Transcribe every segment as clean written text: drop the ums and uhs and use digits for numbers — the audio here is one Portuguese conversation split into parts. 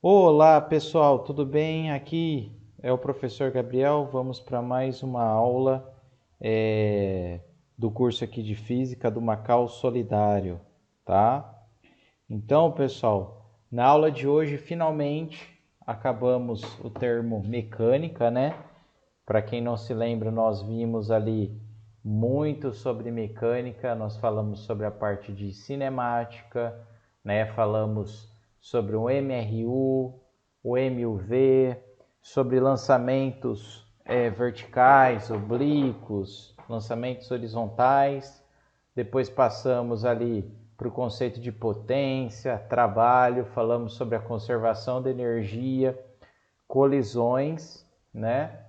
Olá pessoal, tudo bem? Aqui é o professor Gabriel. Vamos para mais uma aula do curso aqui de Física do Macau Solidário, tá? Então, pessoal, na aula de hoje finalmente acabamos o termo mecânica, né? Para quem não se lembra, nós vimos ali muito sobre mecânica, nós falamos sobre a parte de cinemática, né? Falamos sobre o MRU, o MUV, sobre lançamentos verticais, oblíquos, lançamentos horizontais. Depois passamos ali para o conceito de potência, trabalho, falamos sobre a conservação da energia, colisões, né?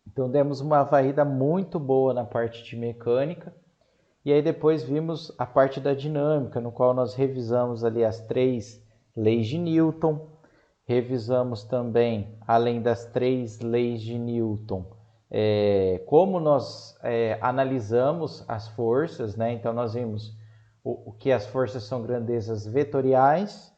Então demos uma varrida muito boa na parte de mecânica. E aí depois vimos a parte da dinâmica, no qual nós revisamos ali as 3 leis de Newton, revisamos também, além das 3 leis de Newton, como nós analisamos as forças, né? Então nós vimos o que as forças são grandezas vetoriais,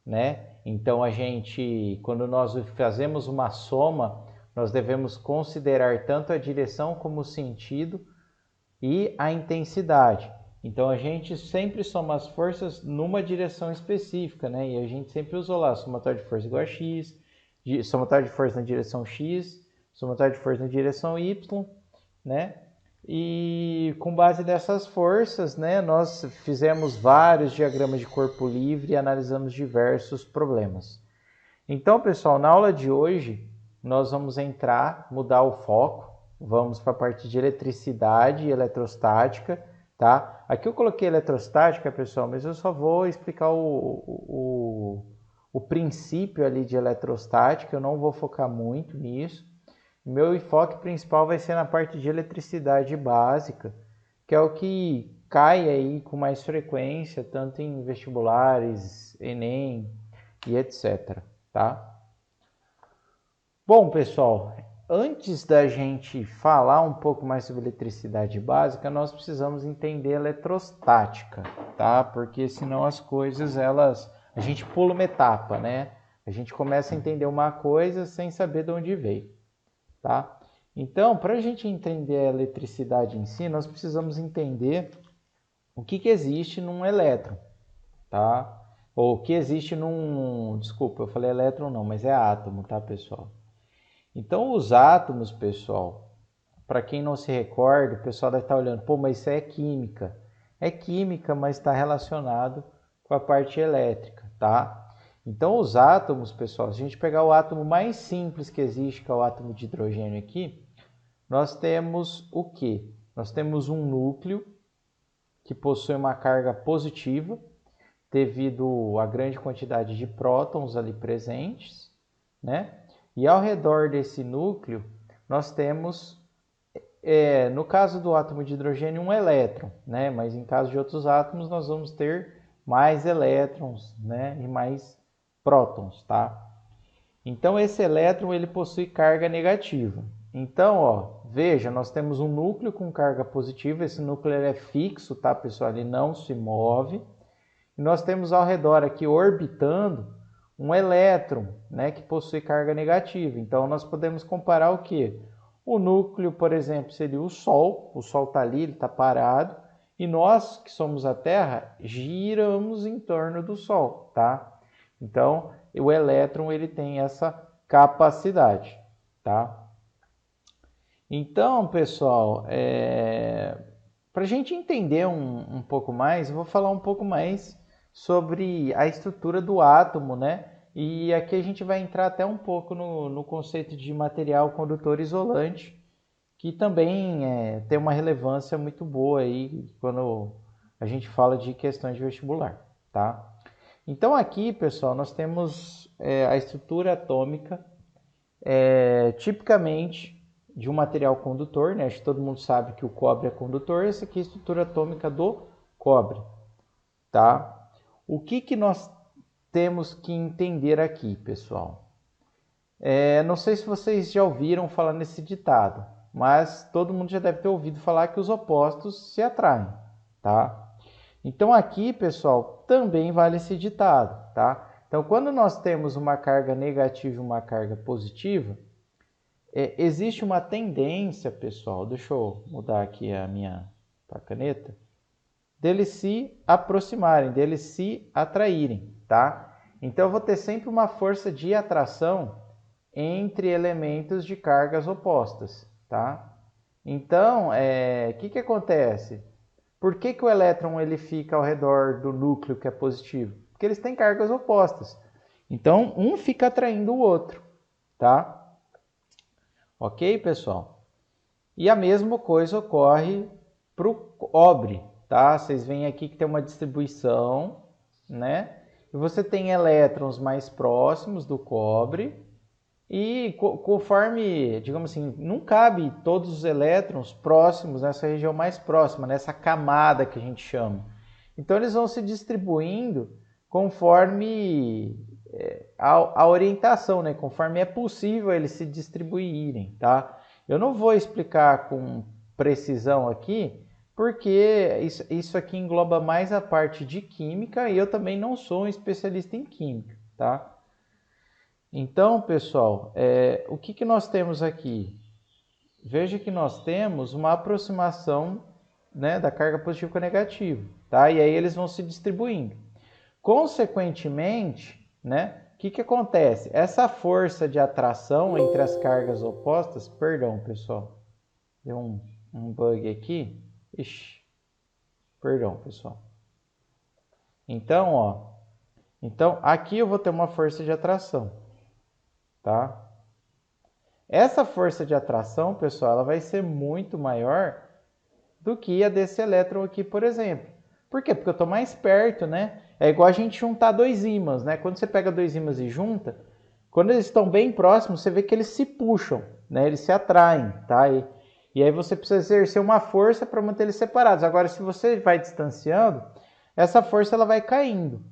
né? Então a gente, quando nós fazemos uma soma, nós devemos considerar tanto a direção como o sentido e a intensidade. Então a gente sempre soma as forças numa direção específica, né? E a gente sempre usou lá somatório de força igual a x, somatório de força na direção x, somatório de força na direção y, né? E com base nessas forças, né, nós fizemos vários diagramas de corpo livre e analisamos diversos problemas. Então, pessoal, na aula de hoje, nós vamos mudar o foco, vamos para a parte de eletricidade e eletrostática, tá? Aqui eu coloquei eletrostática, pessoal, mas eu só vou explicar o princípio ali de eletrostática, eu não vou focar muito nisso. Meu enfoque principal vai ser na parte de eletricidade básica, que é o que cai aí com mais frequência, tanto em vestibulares, Enem e etc, tá? Bom, pessoal, antes da gente falar um pouco mais sobre eletricidade básica, nós precisamos entender eletrostática, tá? Porque senão as coisas, a gente pula uma etapa, né? A gente começa a entender uma coisa sem saber de onde veio, tá? Então, para a gente entender a eletricidade em si, nós precisamos entender o que existe num elétron, tá? Ou o que existe num... Desculpa, eu falei elétron não, mas é átomo, tá, pessoal? Então, os átomos, pessoal, para quem não se recorda, o pessoal deve estar olhando, pô, mas isso é química. É química, mas está relacionado com a parte elétrica, tá? Então, os átomos, pessoal, se a gente pegar o átomo mais simples que existe, que é o átomo de hidrogênio aqui, nós temos o quê? Nós temos um núcleo que possui uma carga positiva, devido à grande quantidade de prótons ali presentes, né? E ao redor desse núcleo, nós temos, no caso do átomo de hidrogênio, um elétron, né? Mas em caso de outros átomos, nós vamos ter mais elétrons, né? E mais prótons, tá? Então, esse elétron, ele possui carga negativa. Então, ó, veja, nós temos um núcleo com carga positiva, esse núcleo é fixo, tá, pessoal? Ele não se move. E nós temos ao redor aqui, orbitando, um elétron, né, que possui carga negativa. Então, nós podemos comparar o quê? O núcleo, por exemplo, seria o Sol está ali, ele está parado, e nós, que somos a Terra, giramos em torno do Sol, tá? Então, o elétron, ele tem essa capacidade, tá? Então, pessoal, para a gente entender um pouco mais, eu vou falar um pouco mais sobre a estrutura do átomo, né? E aqui a gente vai entrar até um pouco no conceito de material condutor isolante, que também tem uma relevância muito boa aí quando a gente fala de questões de vestibular, tá? Então aqui, pessoal, nós temos a estrutura atômica, tipicamente de um material condutor, né? Acho que todo mundo sabe que o cobre é condutor. Essa aqui é a estrutura atômica do cobre, tá? O que nós temos que entender aqui, pessoal? Não sei se vocês já ouviram falar nesse ditado, mas todo mundo já deve ter ouvido falar que os opostos se atraem, tá? Então aqui, pessoal, também vale esse ditado, tá? Então, quando nós temos uma carga negativa e uma carga positiva, existe uma tendência, pessoal, deixa eu mudar aqui a minha caneta, deles se aproximarem, deles se atraírem, tá? Então, eu vou ter sempre uma força de atração entre elementos de cargas opostas, tá? Então, que acontece? Por que o elétron ele fica ao redor do núcleo que é positivo? Porque eles têm cargas opostas. Então, um fica atraindo o outro, tá? Ok, pessoal? E a mesma coisa ocorre para o cobre, tá? Vocês veem aqui que tem uma distribuição, né? E você tem elétrons mais próximos do cobre e conforme, digamos assim, não cabe todos os elétrons próximos nessa região mais próxima, nessa camada que a gente chama. Então, eles vão se distribuindo conforme a orientação, né? Conforme é possível eles se distribuírem, tá? Eu não vou explicar com precisão aqui, porque isso aqui engloba mais a parte de química e eu também não sou um especialista em química, tá? Então, pessoal, o que nós temos aqui? Veja que nós temos uma aproximação, né, da carga positiva com a negativa, tá? E aí eles vão se distribuindo. Consequentemente, né, o que acontece? Essa força de atração entre as cargas opostas, perdão, pessoal, deu um bug aqui. Ixi, perdão, pessoal. Então, então aqui eu vou ter uma força de atração. Tá? Essa força de atração, pessoal, ela vai ser muito maior do que a desse elétron aqui, por exemplo. Por quê? Porque eu estou mais perto, né? É igual a gente juntar dois ímãs, né? Quando você pega dois ímãs e junta, quando eles estão bem próximos, você vê que eles se puxam, né? Eles se atraem, tá? E aí você precisa exercer uma força para manter eles separados. Agora, se você vai distanciando, essa força ela vai caindo.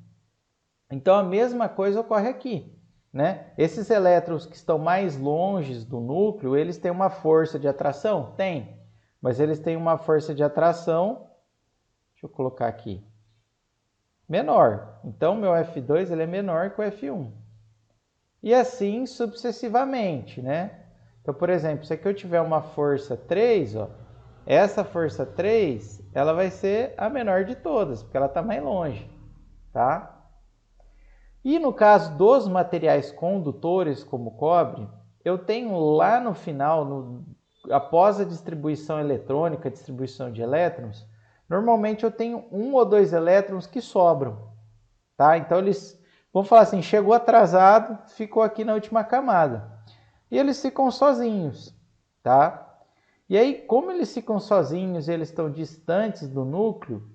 Então, a mesma coisa ocorre aqui. Né? Esses elétrons que estão mais longe do núcleo, eles têm uma força de atração? Tem, mas eles têm uma força de atração, deixa eu colocar aqui, menor. Então, meu F2 ele é menor que o F1. E assim sucessivamente, né? Então, por exemplo, se aqui eu tiver uma força 3, essa força 3, ela vai ser a menor de todas, porque ela está mais longe, tá? E no caso dos materiais condutores, como o cobre, eu tenho lá no final, após a distribuição eletrônica, a distribuição de elétrons, normalmente eu tenho um ou dois elétrons que sobram. Tá? Então eles, vamos falar assim, chegou atrasado, ficou aqui na última camada. E eles ficam sozinhos. Tá? E aí, como eles ficam sozinhos e eles estão distantes do núcleo,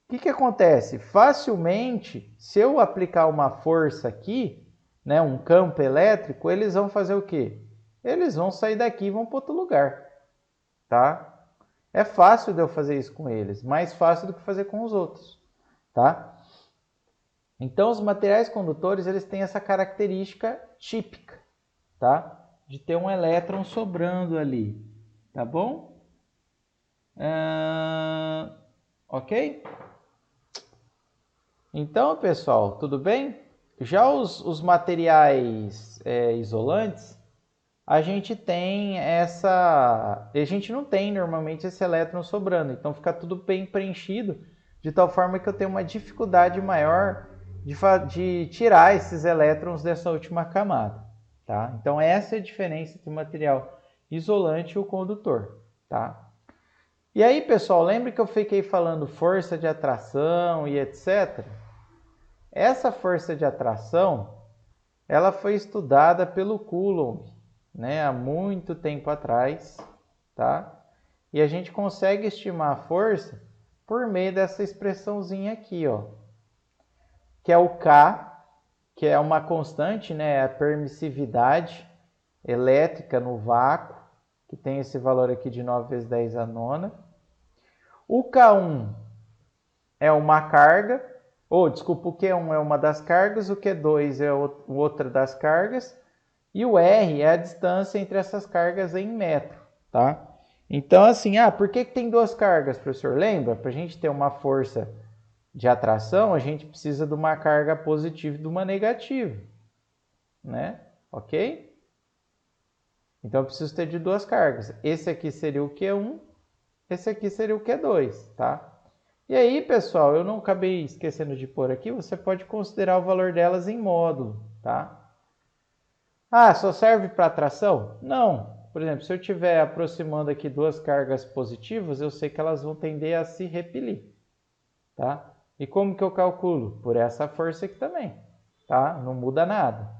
o que acontece? Facilmente, se eu aplicar uma força aqui, né, um campo elétrico, eles vão fazer o quê? Eles vão sair daqui e vão para outro lugar. Tá? É fácil de eu fazer isso com eles, mais fácil do que fazer com os outros. Tá? Então, os materiais condutores eles têm essa característica típica, tá? De ter um elétron sobrando ali. Tá bom? Ok? Então, pessoal, tudo bem? Já os materiais isolantes, a gente não tem normalmente esse elétron sobrando, então fica tudo bem preenchido, de tal forma que eu tenho uma dificuldade maior de tirar esses elétrons dessa última camada, tá? Então essa é a diferença entre o material isolante e o condutor, tá? E aí, pessoal, lembra que eu fiquei falando força de atração e etc? Essa força de atração, ela foi estudada pelo Coulomb, né, há muito tempo atrás, tá? E a gente consegue estimar a força por meio dessa expressãozinha aqui, que é o K, que é uma constante, né, a permissividade elétrica no vácuo, que tem esse valor aqui de 9 vezes 10 a nona. O K1 é uma carga, o Q1 é uma das cargas, o Q2 é outra das cargas, e o R é a distância entre essas cargas em metro, tá? Então, assim, por que tem duas cargas, professor? Lembra? Para a gente ter uma força de atração, a gente precisa de uma carga positiva e de uma negativa, né? Ok? Então eu preciso ter de duas cargas. Esse aqui seria o Q1, esse aqui seria o Q2, tá? E aí, pessoal, eu não acabei esquecendo de pôr aqui, você pode considerar o valor delas em módulo, tá? Ah, só serve para atração? Não. Por exemplo, se eu estiver aproximando aqui duas cargas positivas, eu sei que elas vão tender a se repelir, tá? E como que eu calculo? Por essa força aqui também, tá? Não muda nada,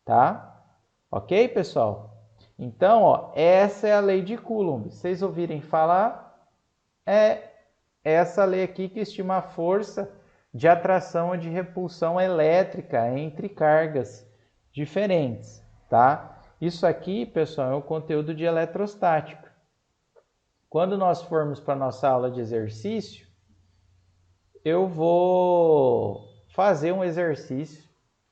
tá? Ok, pessoal? Então, ó, essa é a lei de Coulomb. Vocês ouvirem falar, é essa lei aqui que estima a força de atração ou de repulsão elétrica entre cargas diferentes, tá? Isso aqui, pessoal, é o conteúdo de eletrostática. Quando nós formos para a nossa aula de exercício, eu vou fazer um exercício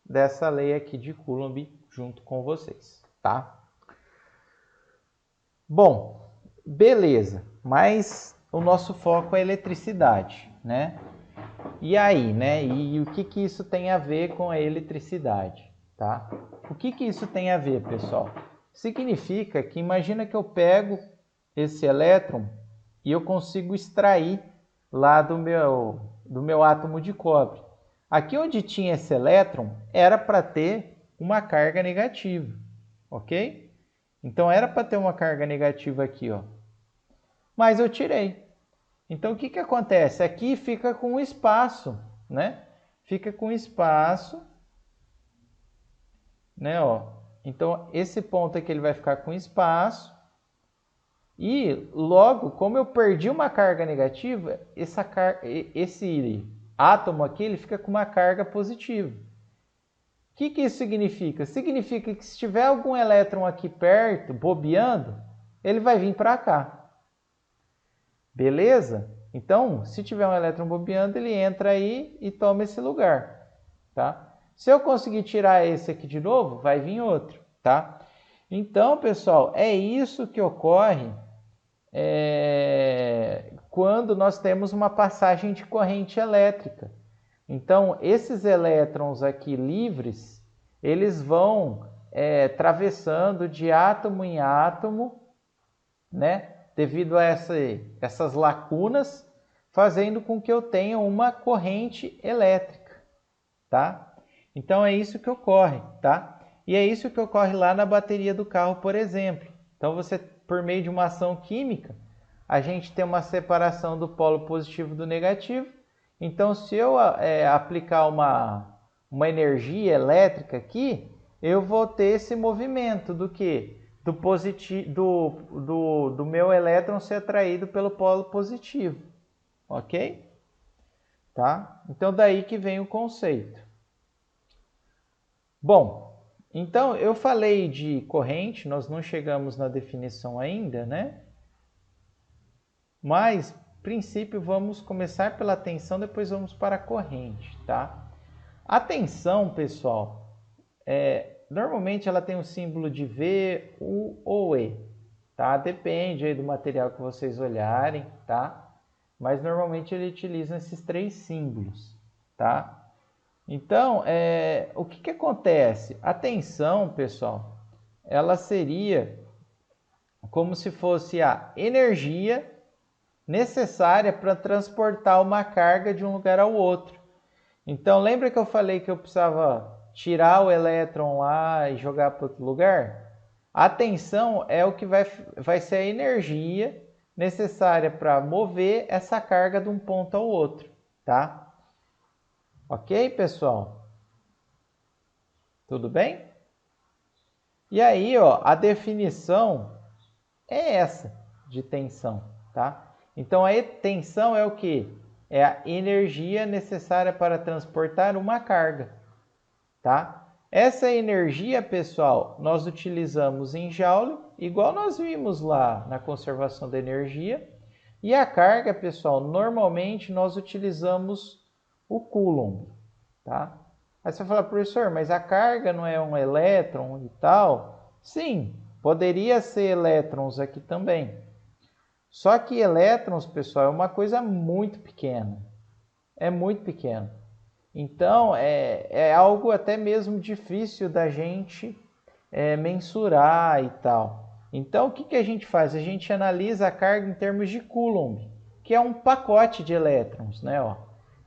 dessa lei aqui de Coulomb junto com vocês, tá? Bom, beleza, mas o nosso foco é eletricidade, né? E aí, né? E o que que isso tem a ver com a eletricidade, tá? O que que isso tem a ver, pessoal? Significa que imagina que eu pego esse elétron e eu consigo extrair lá do meu átomo de cobre. Aqui onde tinha esse elétron era para ter uma carga negativa, ok? Então era para ter uma carga negativa aqui, ó. Mas eu tirei. Então o que que acontece? Aqui fica com espaço, né? Fica com espaço, né, ó. Então esse ponto aqui ele vai ficar com espaço. E logo, como eu perdi uma carga negativa, esse átomo aqui ele fica com uma carga positiva. O que que isso significa? Significa que se tiver algum elétron aqui perto, bobeando, ele vai vir para cá. Beleza? Então, se tiver um elétron bobeando, ele entra aí e toma esse lugar, tá? Se eu conseguir tirar esse aqui de novo, vai vir outro, tá? Então, pessoal, é isso que ocorre quando nós temos uma passagem de corrente elétrica. Então, esses elétrons aqui livres, eles vão atravessando de átomo em átomo, né? Devido a essas lacunas, fazendo com que eu tenha uma corrente elétrica, tá? Então, é isso que ocorre, tá? E é isso que ocorre lá na bateria do carro, por exemplo. Então, você, por meio de uma ação química, a gente tem uma separação do polo positivo do negativo. Então, se eu aplicar uma energia elétrica aqui, eu vou ter esse movimento do quê? Do meu elétron ser atraído pelo polo positivo, ok? Tá? Então, daí que vem o conceito. Bom, então eu falei de corrente, nós não chegamos na definição ainda, né? Mas, a princípio, vamos começar pela tensão, depois vamos para a corrente, tá? A tensão, pessoal, normalmente ela tem um símbolo de V, U ou E, tá? Depende aí do material que vocês olharem, tá? Mas normalmente ele utiliza esses três símbolos, tá? Então, o que que acontece? A tensão, pessoal, ela seria como se fosse a energia necessária para transportar uma carga de um lugar ao outro. Então, lembra que eu falei que eu precisava tirar o elétron lá e jogar para outro lugar? A tensão é o que vai ser a energia necessária para mover essa carga de um ponto ao outro, tá? Ok, pessoal? Tudo bem? E aí, ó, a definição é essa de tensão, tá? Então, a tensão é o quê? É a energia necessária para transportar uma carga, tá? Essa energia, pessoal, nós utilizamos em Joule, igual nós vimos lá na conservação da energia. E a carga, pessoal, normalmente nós utilizamos o Coulomb, tá? Aí você fala, professor, mas a carga não é um elétron e tal? Sim, poderia ser elétrons aqui também. Só que elétrons, pessoal, é uma coisa muito pequena, é muito pequeno. Então, é algo até mesmo difícil da gente mensurar e tal. Então, o que a gente faz? A gente analisa a carga em termos de Coulomb, que é um pacote de elétrons, né? Ó,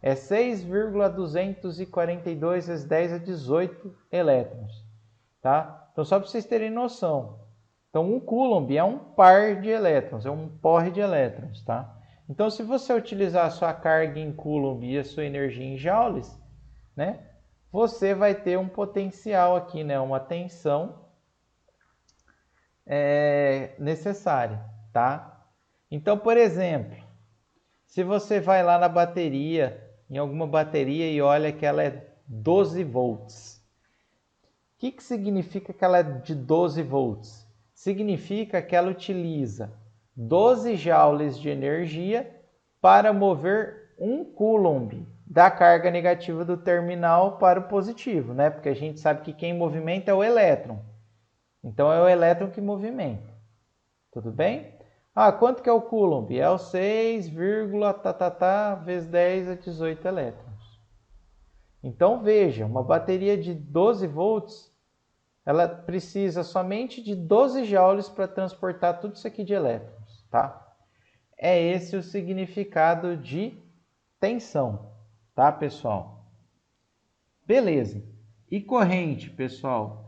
é 6,242 vezes 10 a 18 elétrons, tá? Então, só para vocês terem noção. Então, um Coulomb é um par de elétrons, é um porre de elétrons, tá? Então, se você utilizar a sua carga em Coulomb e a sua energia em joules, né, você vai ter um potencial aqui, né, uma tensão necessária, tá? Então, por exemplo, se você vai lá na bateria, em alguma bateria e olha que ela é 12 volts. O que significa que ela é de 12 volts? Significa que ela utiliza 12 joules de energia para mover 1 coulomb da carga negativa do terminal para o positivo, né? Porque a gente sabe que quem movimenta é o elétron. Então é o elétron que movimenta. Tudo bem? Ah, quanto que é o coulomb? É o 6, vezes 10 a 18 elétrons. Então veja, uma bateria de 12 volts, ela precisa somente de 12 joules para transportar tudo isso aqui de elétrons, tá? É esse o significado de tensão, tá, pessoal? Beleza. E corrente, pessoal?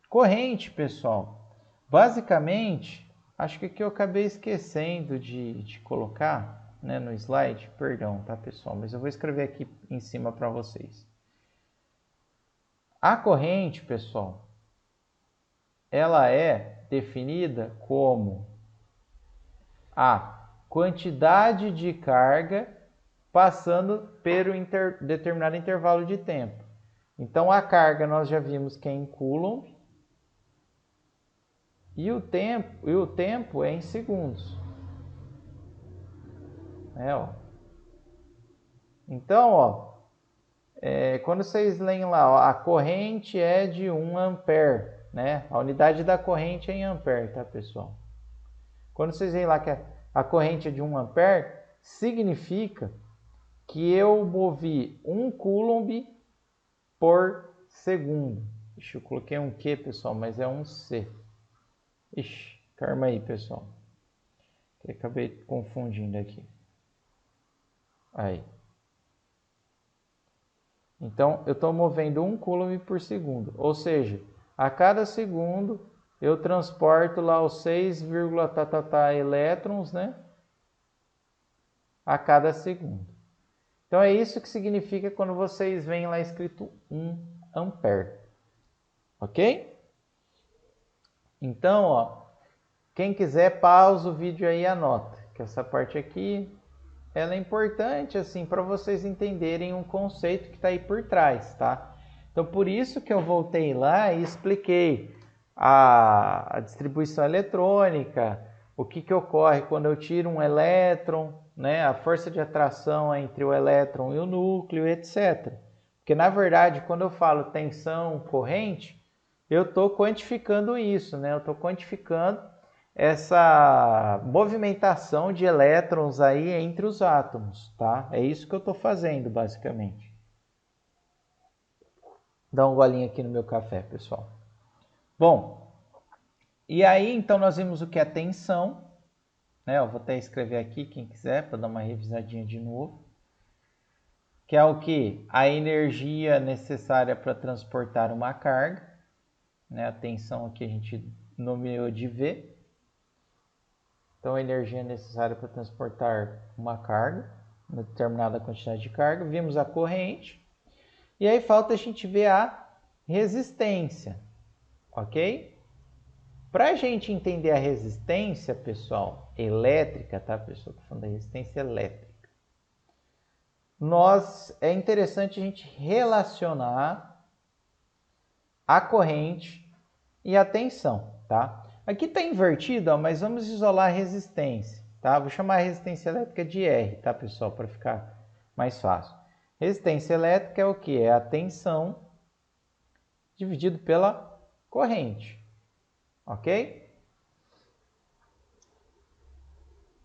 Corrente, pessoal. Basicamente, acho que aqui eu acabei esquecendo de colocar, né, no slide. Perdão, tá, pessoal? Mas eu vou escrever aqui em cima para vocês. A corrente, pessoal, ela é definida como a quantidade de carga passando pelo determinado intervalo de tempo. Então, a carga nós já vimos que é em Coulomb e o tempo é em segundos. Ó. Então, ó, quando vocês leem lá, ó, a corrente é de 1 ampere, né? A unidade da corrente é em ampere, tá, pessoal? Quando vocês veem lá que a corrente é de 1 ampere, significa que eu movi 1 coulomb por segundo. Ixi, eu coloquei um Q, pessoal, mas é um C. Ixi, calma aí, pessoal. Eu acabei confundindo aqui. Aí. Então, eu estou movendo 1 coulomb por segundo. Ou seja, a cada segundo eu transporto lá os 6, elétrons, né? A cada segundo. Então, é isso que significa quando vocês veem lá escrito 1 ampere. Ok? Então, ó, quem quiser pausa o vídeo aí e anota. Que essa parte aqui, ela é importante assim para vocês entenderem um conceito que está aí por trás, tá? Então, por isso que eu voltei lá e expliquei a distribuição eletrônica, o que ocorre quando eu tiro um elétron, né? A força de atração entre o elétron e o núcleo, etc. Porque, na verdade, quando eu falo tensão corrente, eu estou quantificando isso, né? Eu estou quantificando essa movimentação de elétrons aí entre os átomos, tá? É isso que eu estou fazendo, basicamente. Dá um golinho aqui no meu café, pessoal. Bom, e aí então nós vimos o que é tensão, né? Eu vou até escrever aqui, quem quiser, para dar uma revisadinha de novo. Que é o que? A energia necessária para transportar uma carga, né? A tensão aqui a gente nomeou de V. Então, a energia necessária para transportar uma carga, uma determinada quantidade de carga. Vimos a corrente. E aí falta a gente ver a resistência, ok? Para a gente entender a resistência, pessoal, elétrica, tá, pessoal? Estou falando da resistência elétrica. É interessante a gente relacionar a corrente e a tensão, tá? Aqui está invertido, ó, mas vamos isolar a resistência, tá? Vou chamar a resistência elétrica de R, tá, pessoal? Para ficar mais fácil. Resistência elétrica é o que? É a tensão dividido pela corrente, ok?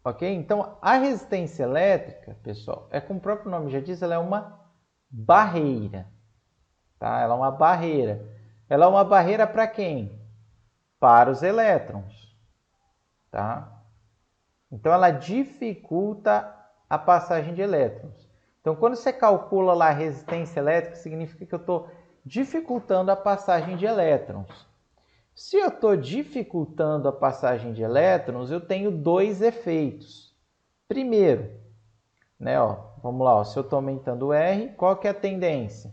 Ok? Então, a resistência elétrica, pessoal, é como o próprio nome já diz, ela é uma barreira. Tá? Ela é uma barreira. Ela é uma barreira para quem? Para os elétrons. Tá? Então, ela dificulta a passagem de elétrons. Então, quando você calcula lá a resistência elétrica, significa que eu estou dificultando a passagem de elétrons. Se eu estou dificultando a passagem de elétrons, eu tenho dois efeitos. Primeiro, né, vamos lá, se eu estou aumentando o R, qual que é a tendência?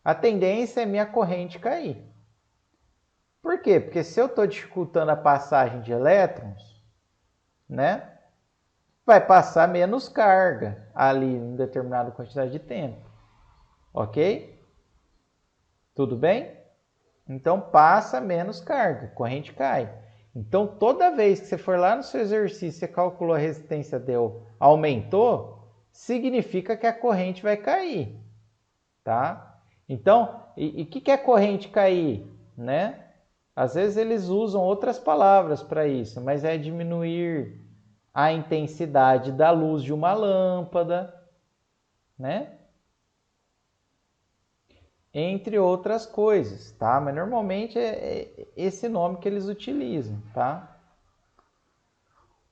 A tendência é minha corrente cair. Por quê? Porque se eu estou dificultando a passagem de elétrons, né, vai passar menos carga ali em determinada quantidade de tempo. Ok? Tudo bem? Então passa menos carga, a corrente cai. Então toda vez que você for lá no seu exercício, você calculou a resistência, aumentou, significa que a corrente vai cair, tá? Então, e que é corrente cair, né? Às vezes eles usam outras palavras para isso, mas é diminuir a intensidade da luz de uma lâmpada, né? Entre outras coisas, tá? Mas normalmente é esse nome que eles utilizam, tá?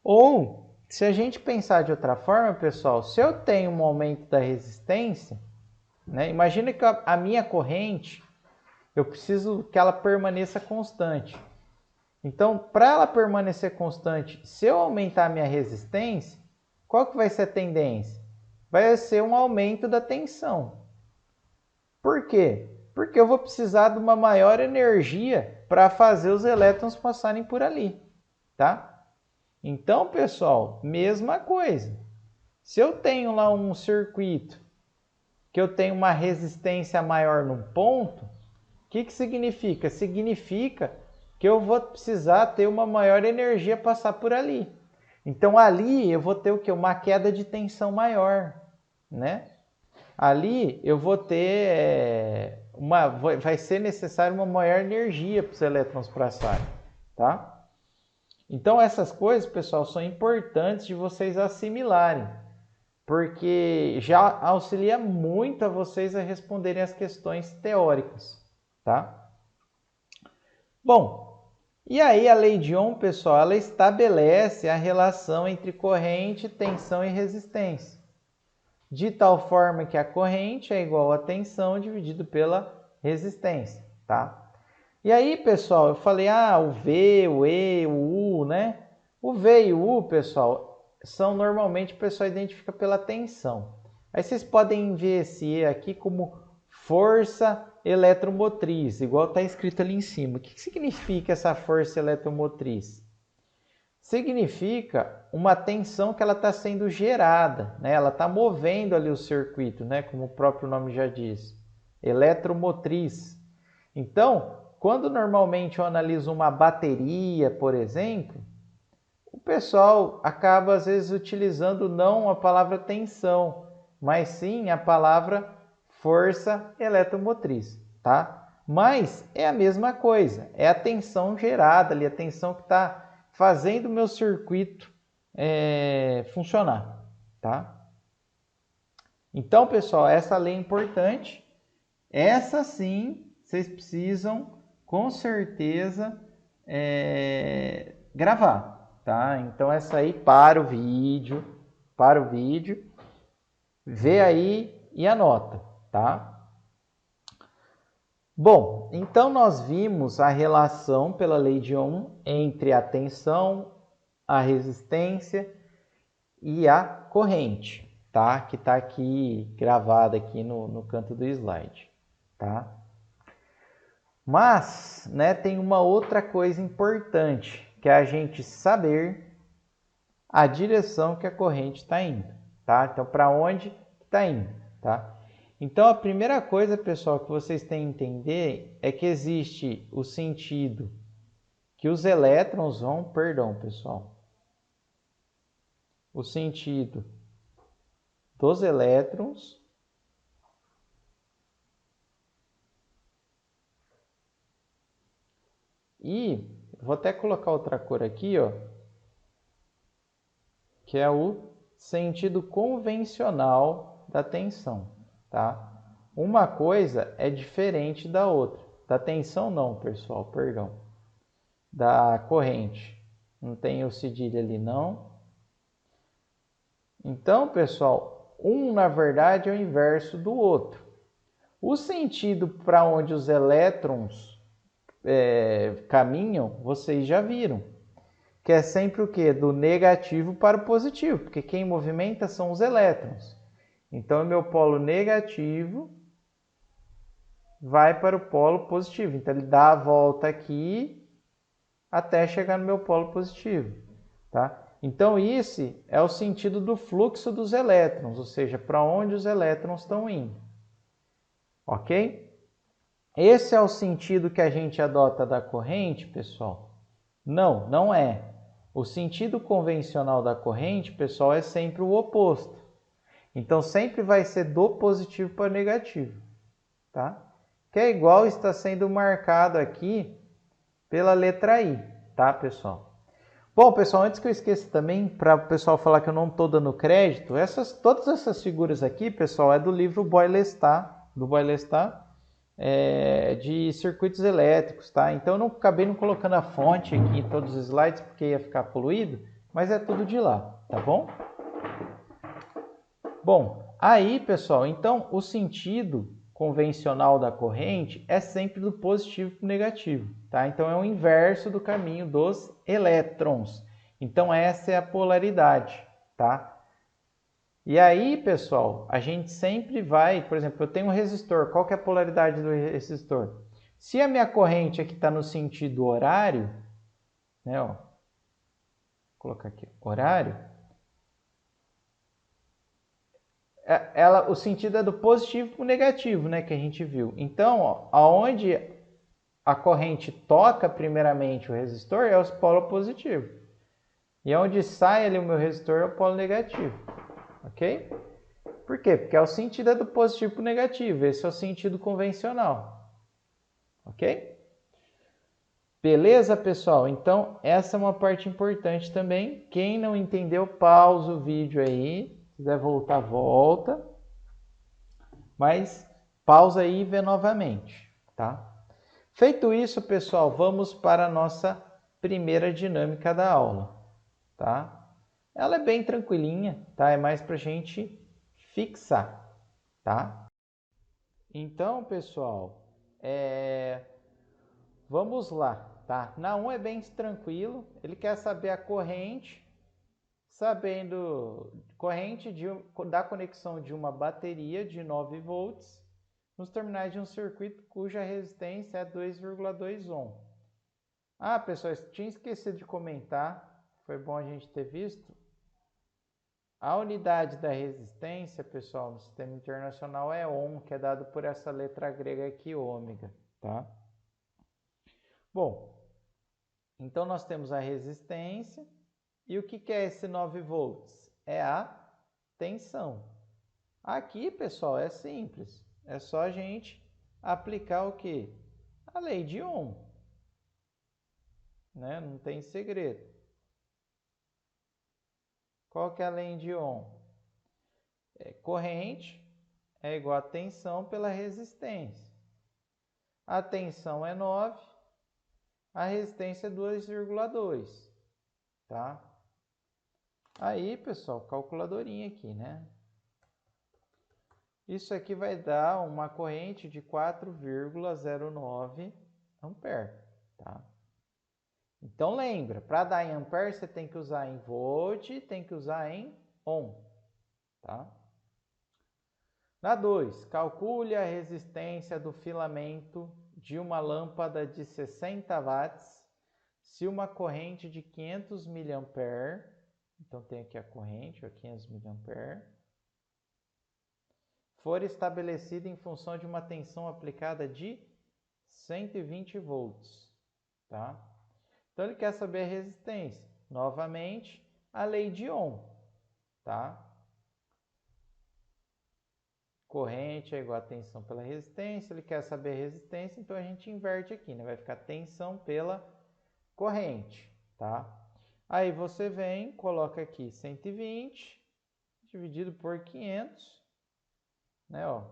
Ou, se a gente pensar de outra forma, pessoal, se eu tenho um aumento da resistência, né? Imagina que a minha corrente, eu preciso que ela permaneça constante. Então, para ela permanecer constante, se eu aumentar a minha resistência, qual que vai ser a tendência? Vai ser um aumento da tensão. Por quê? Porque eu vou precisar de uma maior energia para fazer os elétrons passarem por ali, tá? Então, pessoal, mesma coisa. Se eu tenho lá um circuito que eu tenho uma resistência maior num ponto, o que significa? Significa que eu vou precisar ter uma maior energia passar por ali. Então, ali eu vou ter o quê? Uma queda de tensão maior, né? Ali eu vou ter vai ser necessário uma maior energia para os elétrons passarem, tá? Então essas coisas, pessoal, são importantes de vocês assimilarem, porque já auxilia muito a vocês a responderem as questões teóricas, tá? Bom, e aí a lei de Ohm, pessoal, ela estabelece a relação entre corrente, tensão e resistência, de tal forma que a corrente é igual a tensão dividido pela resistência, tá? E aí, pessoal, eu falei, o V, o E, o U, né? O V e o U, pessoal, são normalmente o pessoal identifica pela tensão. Aí vocês podem ver esse E aqui como força eletromotriz, igual está escrito ali em cima. O que significa essa força eletromotriz? Significa uma tensão que ela está sendo gerada, né? Ela está movendo ali o circuito, né? Como o próprio nome já diz, eletromotriz. Então, quando normalmente eu analiso uma bateria, por exemplo, o pessoal acaba às vezes utilizando não a palavra tensão, mas sim a palavra força eletromotriz, tá? Mas é a mesma coisa, é a tensão gerada ali, a tensão que está fazendo o meu circuito funcionar, tá? Então, pessoal, essa lei é importante. Essa sim, vocês precisam com certeza gravar, tá? Então essa aí para o vídeo, vê aí e anota, tá? Bom, então nós vimos a relação pela lei de Ohm entre a tensão, a resistência e a corrente, tá? Que está aqui gravada aqui no canto do slide, tá? Mas, né, tem uma outra coisa importante, que é a gente saber a direção que a corrente está indo, tá? Então, para onde está indo, tá? Então, a primeira coisa, pessoal, que vocês têm que entender é que existe o sentido que os elétrons vão, pessoal, o sentido dos elétrons e vou até colocar outra cor aqui, ó. que é o sentido convencional da tensão, tá? Uma coisa é diferente da outra. Da tensão não, pessoal, perdão. Da corrente. Não tem o cedilha ali, não. Então, pessoal, um, na verdade, é o inverso do outro. O sentido para onde os elétrons caminham, vocês já viram. Que é sempre o quê? Do negativo para o positivo, porque quem movimenta são os elétrons. Então, o meu polo negativo vai para o polo positivo. Então, ele dá a volta aqui até chegar no meu polo positivo, tá? Então, esse é o sentido do fluxo dos elétrons, ou seja, para onde os elétrons estão indo. Ok? Esse é o sentido que a gente adota da corrente, pessoal? Não, não é. O sentido convencional da corrente, pessoal, é sempre o oposto. Então, sempre vai ser do positivo para o negativo, tá? Que é igual está sendo marcado aqui pela letra I, tá, pessoal? Bom, pessoal, antes que eu esqueça também, para o pessoal falar que eu não estou dando crédito, todas essas figuras aqui, pessoal, é do livro Boylestat, do Boylestat, de circuitos elétricos, tá? Então, eu não acabei não colocando a fonte aqui em todos os slides, porque ia ficar poluído, mas é tudo de lá, tá bom? Bom, aí, pessoal, então, o sentido convencional da corrente é sempre do positivo para o negativo, tá? Então, é o inverso do caminho dos elétrons. Então, essa é a polaridade, tá? E aí, pessoal, a gente sempre vai, por exemplo, eu tenho um resistor, qual que é a polaridade do resistor? Se a minha corrente aqui está no sentido horário, né, ó, vou colocar aqui, horário, o sentido é do positivo para o negativo, né, que a gente viu. Então, ó, aonde a corrente toca primeiramente o resistor é o polo positivo. E onde sai ali o meu resistor é o polo negativo. Ok? Por quê? Porque é o sentido do positivo para o negativo. Esse é o sentido convencional. Ok? Beleza, pessoal? Então, essa é uma parte importante também. Quem não entendeu, pausa o vídeo aí. Se quiser voltar, volta. Mas pausa aí e vê novamente, tá? Feito isso, pessoal, vamos para a nossa primeira dinâmica da aula, tá? Ela é bem tranquilinha, tá? É mais para a gente fixar, tá? Então, pessoal, vamos lá, tá? Na 1 é bem tranquilo, ele quer saber a corrente, sabendo corrente da conexão de uma bateria de 9 volts nos terminais de um circuito cuja resistência é 2,2 ohm. Ah, pessoal, tinha esquecido de comentar, foi bom a gente ter visto. A unidade da resistência, pessoal, no sistema internacional é ohm, que é dado por essa letra grega aqui, ômega, tá? Bom, então nós temos a resistência. E o que é esse 9 volts? É a tensão. Aqui, pessoal, é simples. É só a gente aplicar o quê? A lei de Ohm. Né? Não tem segredo. Qual que é a lei de Ohm? Corrente é igual a tensão pela resistência. A tensão é 9, a resistência é 2,2. Tá? Aí, pessoal, calculadorinha aqui, né? Isso aqui vai dar uma corrente de 4,09 ampere, tá? Então lembra, para dar em ampere você tem que usar em volt, tem que usar em ohm, tá? Na 2, calcule a resistência do filamento de uma lâmpada de 60 watts se uma corrente de 500 mA, então tem aqui a corrente, 500 mA, for estabelecida em função de uma tensão aplicada de 120 volts, tá? Então ele quer saber a resistência. Novamente, a lei de Ohm, tá? Corrente é igual a tensão pela resistência, ele quer saber a resistência, então a gente inverte aqui, né? Vai ficar tensão pela corrente, tá? Aí você vem, coloca aqui 120 dividido por 500, né, ó.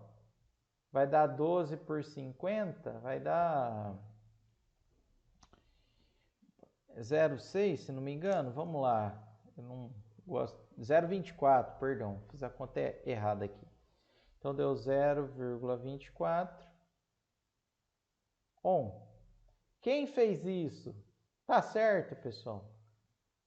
Vai dar 12 por 50, vai dar 0,6, se não me engano. Vamos lá. Eu não gosto. 0,24, perdão. Fiz a conta errada aqui. Então deu 0,24 ohm. Quem fez isso? Tá certo, pessoal.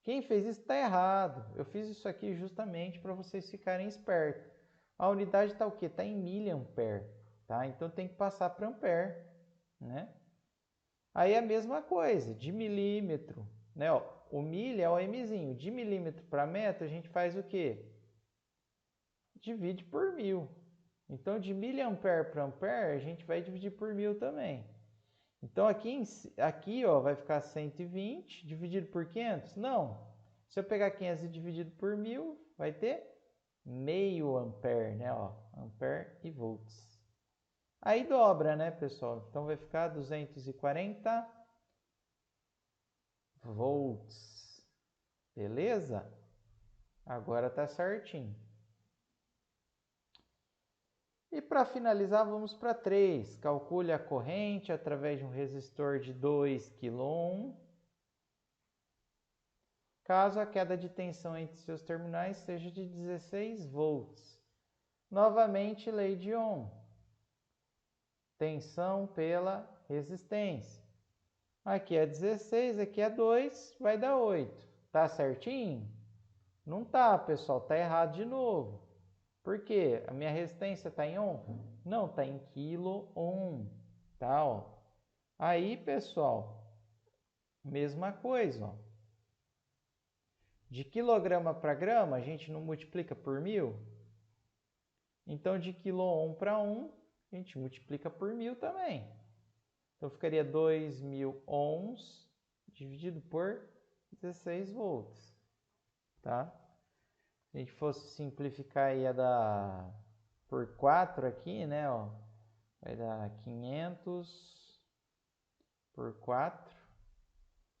Quem fez isso está errado. Eu fiz isso aqui justamente para vocês ficarem espertos. A unidade está o quê? Está em miliampere, tá? Então tem que passar para ampere, né? Aí é a mesma coisa, de milímetro, né? Ó, o milha é o mzinho. De milímetro para metro, a gente faz o quê? Divide por 1000. Então, de miliampere para ampere, a gente vai dividir por 1000 também. Então, aqui ó, vai ficar 120 dividido por 500? Não. Se eu pegar 500 e dividido por 1000, vai ter meio ampere, né? Ó, ampere e volts. Aí dobra, né, pessoal? Então, vai ficar 240 volts. Beleza? Agora tá certinho. E para finalizar, vamos para 3. Calcule a corrente através de um resistor de 2 kΩ. Caso a queda de tensão entre seus terminais seja de 16 volts. Novamente, lei de Ohm. Tensão pela resistência. Aqui é 16, aqui é 2, vai dar 8. Tá certinho? Não tá, pessoal, tá errado de novo. Por quê? A minha resistência está em ohm? Não, está em quilo-ohm. Tá, ó. Aí, pessoal, mesma coisa, ó. De quilograma para grama, a gente não multiplica por 1000? Então, de quilo-ohm para 1, a gente multiplica por 1000 também. Então, ficaria 2000 ohms dividido por 16 volts. Tá? Se a gente fosse simplificar, ia dar por 4 aqui, né? Ó, vai dar 500 por 4,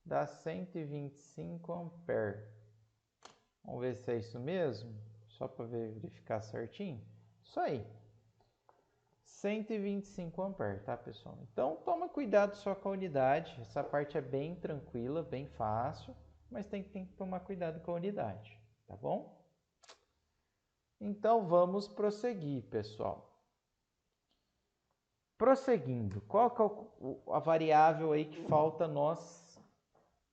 dá 125 ampere. Vamos ver se é isso mesmo, só para verificar certinho. Isso aí. 125 ampere, tá, pessoal? Então, toma cuidado só com a unidade. Essa parte é bem tranquila, bem fácil, mas tem que tomar cuidado com a unidade, tá bom? Então, vamos prosseguir, pessoal. Prosseguindo, qual que é a variável aí que falta nós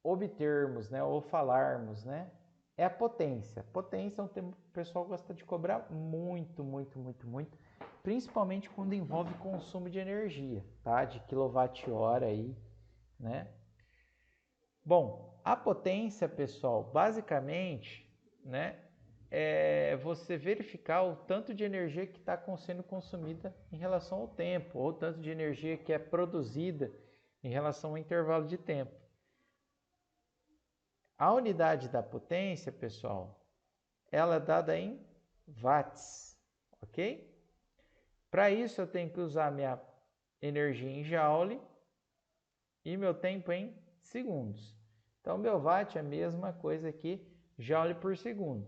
obtermos, né, ou falarmos, né? É a potência. Potência é um termo que o pessoal gosta de cobrar muito, principalmente quando envolve consumo de energia, tá? De quilowatt-hora aí, né? Bom, a potência, pessoal, basicamente, né, é você verificar o tanto de energia que está sendo consumida em relação ao tempo, ou o tanto de energia que é produzida em relação ao intervalo de tempo. A unidade da potência, pessoal, ela é dada em watts, ok? Para isso eu tenho que usar minha energia em joule e meu tempo em segundos. Então, meu watt é a mesma coisa que joule por segundo.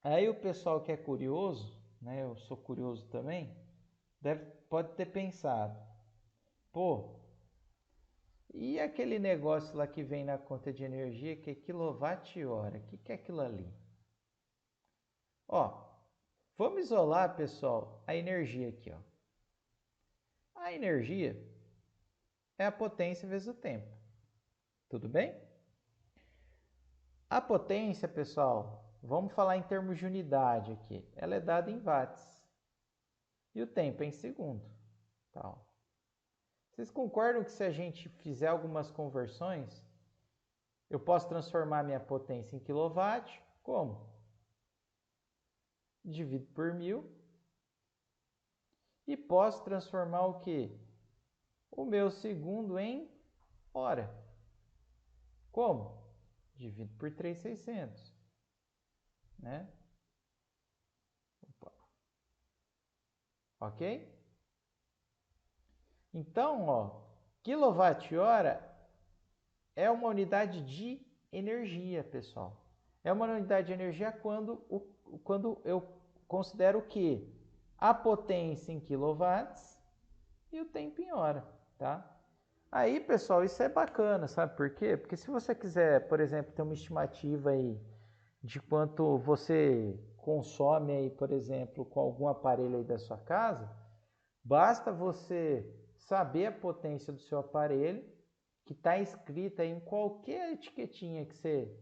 Aí o pessoal que é curioso, né, eu sou curioso também, pode ter pensado, pô, e aquele negócio lá que vem na conta de energia que é quilowatt-hora, o que é aquilo ali? Ó, vamos isolar, pessoal, a energia aqui, ó. A energia é a potência vezes o tempo. Tudo bem? A potência, pessoal, vamos falar em termos de unidade aqui. Ela é dada em watts. E o tempo é em segundo. Tá? Vocês concordam que se a gente fizer algumas conversões, eu posso transformar minha potência em quilowatt? Como? Divido por 1000. E posso transformar o quê? O meu segundo em hora. Como? Divido por 3.600. Né? Opa. Ok? Então, ó, quilowatt-hora é uma unidade de energia, pessoal. É uma unidade de energia quando eu considero que a potência em quilowatts e o tempo em hora, tá? Aí, pessoal, isso é bacana, sabe por quê? Porque se você quiser, por exemplo, ter uma estimativa aí de quanto você consome aí, por exemplo, com algum aparelho aí da sua casa, basta você saber a potência do seu aparelho, que está escrita em qualquer etiquetinha que você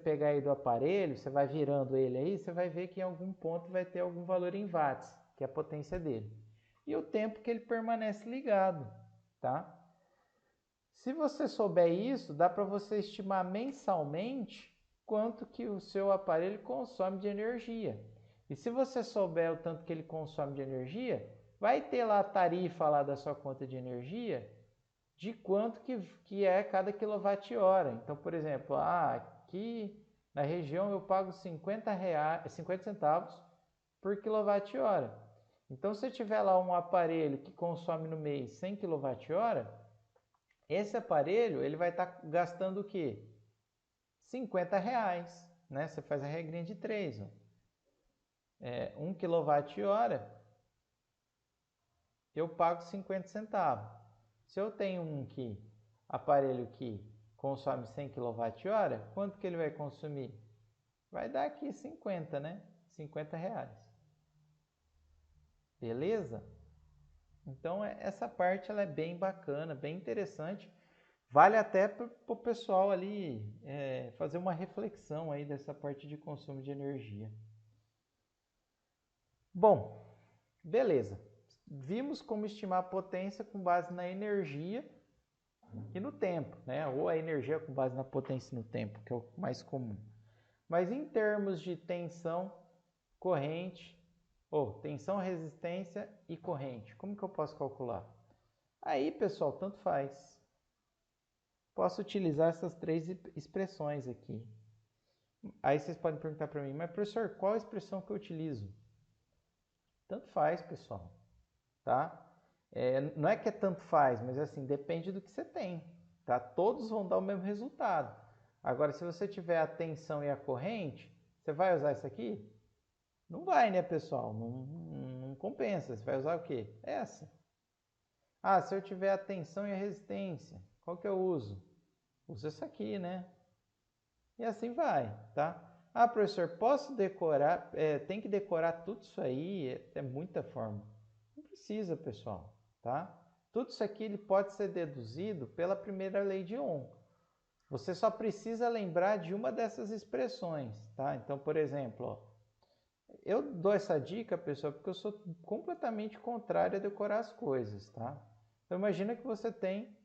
pegar aí do aparelho, você vai virando ele aí, você vai ver que em algum ponto vai ter algum valor em watts, que é a potência dele. E o tempo que ele permanece ligado, tá? Se você souber isso, dá para você estimar mensalmente quanto que o seu aparelho consome de energia. E se você souber o tanto que ele consome de energia, vai ter lá a tarifa lá da sua conta de energia de quanto que é cada quilowatt-hora. Então, por exemplo, aqui na região eu pago 50 centavos por quilowatt-hora. Então, se tiver lá um aparelho que consome no mês 100 kWh, esse aparelho ele vai estar gastando o quê? 50 reais, né? Você faz a regrinha de 3. 1 kWh eu pago 50 centavos. Se eu tenho aparelho que consome 100 kWh, quanto que ele vai consumir? Vai dar aqui 50, né? 50 reais. Beleza? Então, essa parte ela é bem bacana, bem interessante. Vale até para o pessoal ali fazer uma reflexão aí dessa parte de consumo de energia. Bom, beleza. Vimos como estimar a potência com base na energia e no tempo, né? Ou a energia com base na potência e no tempo, que é o mais comum. Mas em termos de tensão, corrente, tensão, resistência e corrente, como que eu posso calcular? Aí, pessoal, tanto faz. Posso utilizar essas três expressões aqui. Aí vocês podem perguntar para mim, mas professor, qual a expressão que eu utilizo? Tanto faz, pessoal, tá? Não é que é tanto faz, mas assim, depende do que você tem, tá? Todos vão dar o mesmo resultado. Agora, se você tiver a tensão e a corrente, você vai usar isso aqui? Não vai, né, pessoal? Não compensa. Você vai usar o quê? Essa. Se eu tiver a tensão e a resistência, qual que eu uso? Uso essa aqui, né? E assim vai, tá? Professor, posso decorar? Tem que decorar tudo isso aí? É muita forma. Não precisa, pessoal, tá? Tudo isso aqui ele pode ser deduzido pela primeira lei de Ohm. Você só precisa lembrar de uma dessas expressões, tá? Então, por exemplo, eu dou essa dica, pessoal, porque eu sou completamente contrário a decorar as coisas, tá? Então, imagina que você tem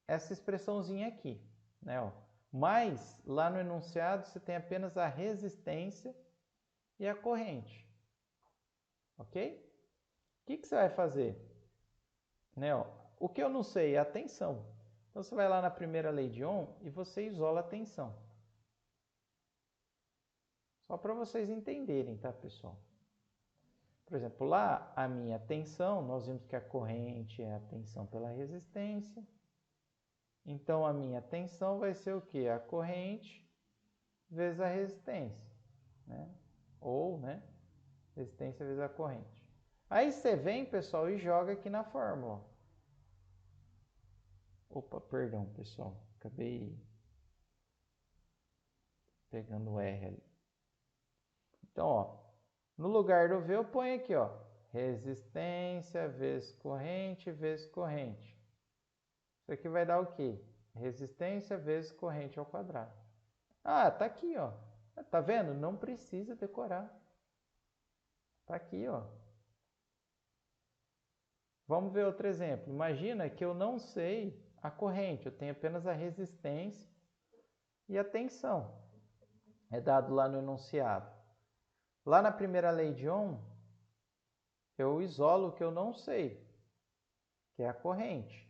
essa expressãozinha aqui, né? Mas lá no enunciado você tem apenas a resistência e a corrente, ok? O que você vai fazer? Né? O que eu não sei é a tensão. Então você vai lá na primeira lei de Ohm e você isola a tensão. Só para vocês entenderem, tá, pessoal? Por exemplo, lá a minha tensão, nós vimos que a corrente é a tensão pela resistência. Então a minha tensão vai ser o quê? A corrente vezes a resistência, né? Ou, né? Resistência vezes a corrente. Aí você vem, pessoal, e joga aqui na fórmula. Opa, perdão, pessoal. Acabei pegando o R ali. Então, no lugar do V eu ponho aqui, resistência vezes corrente vezes corrente. Isso aqui vai dar o quê? Resistência vezes corrente ao quadrado. Tá aqui, Tá vendo? Não precisa decorar. Tá aqui, Vamos ver outro exemplo. Imagina que eu não sei a corrente, eu tenho apenas a resistência e a tensão. É dado lá no enunciado. Lá na primeira lei de Ohm, eu isolo o que eu não sei, que é a corrente.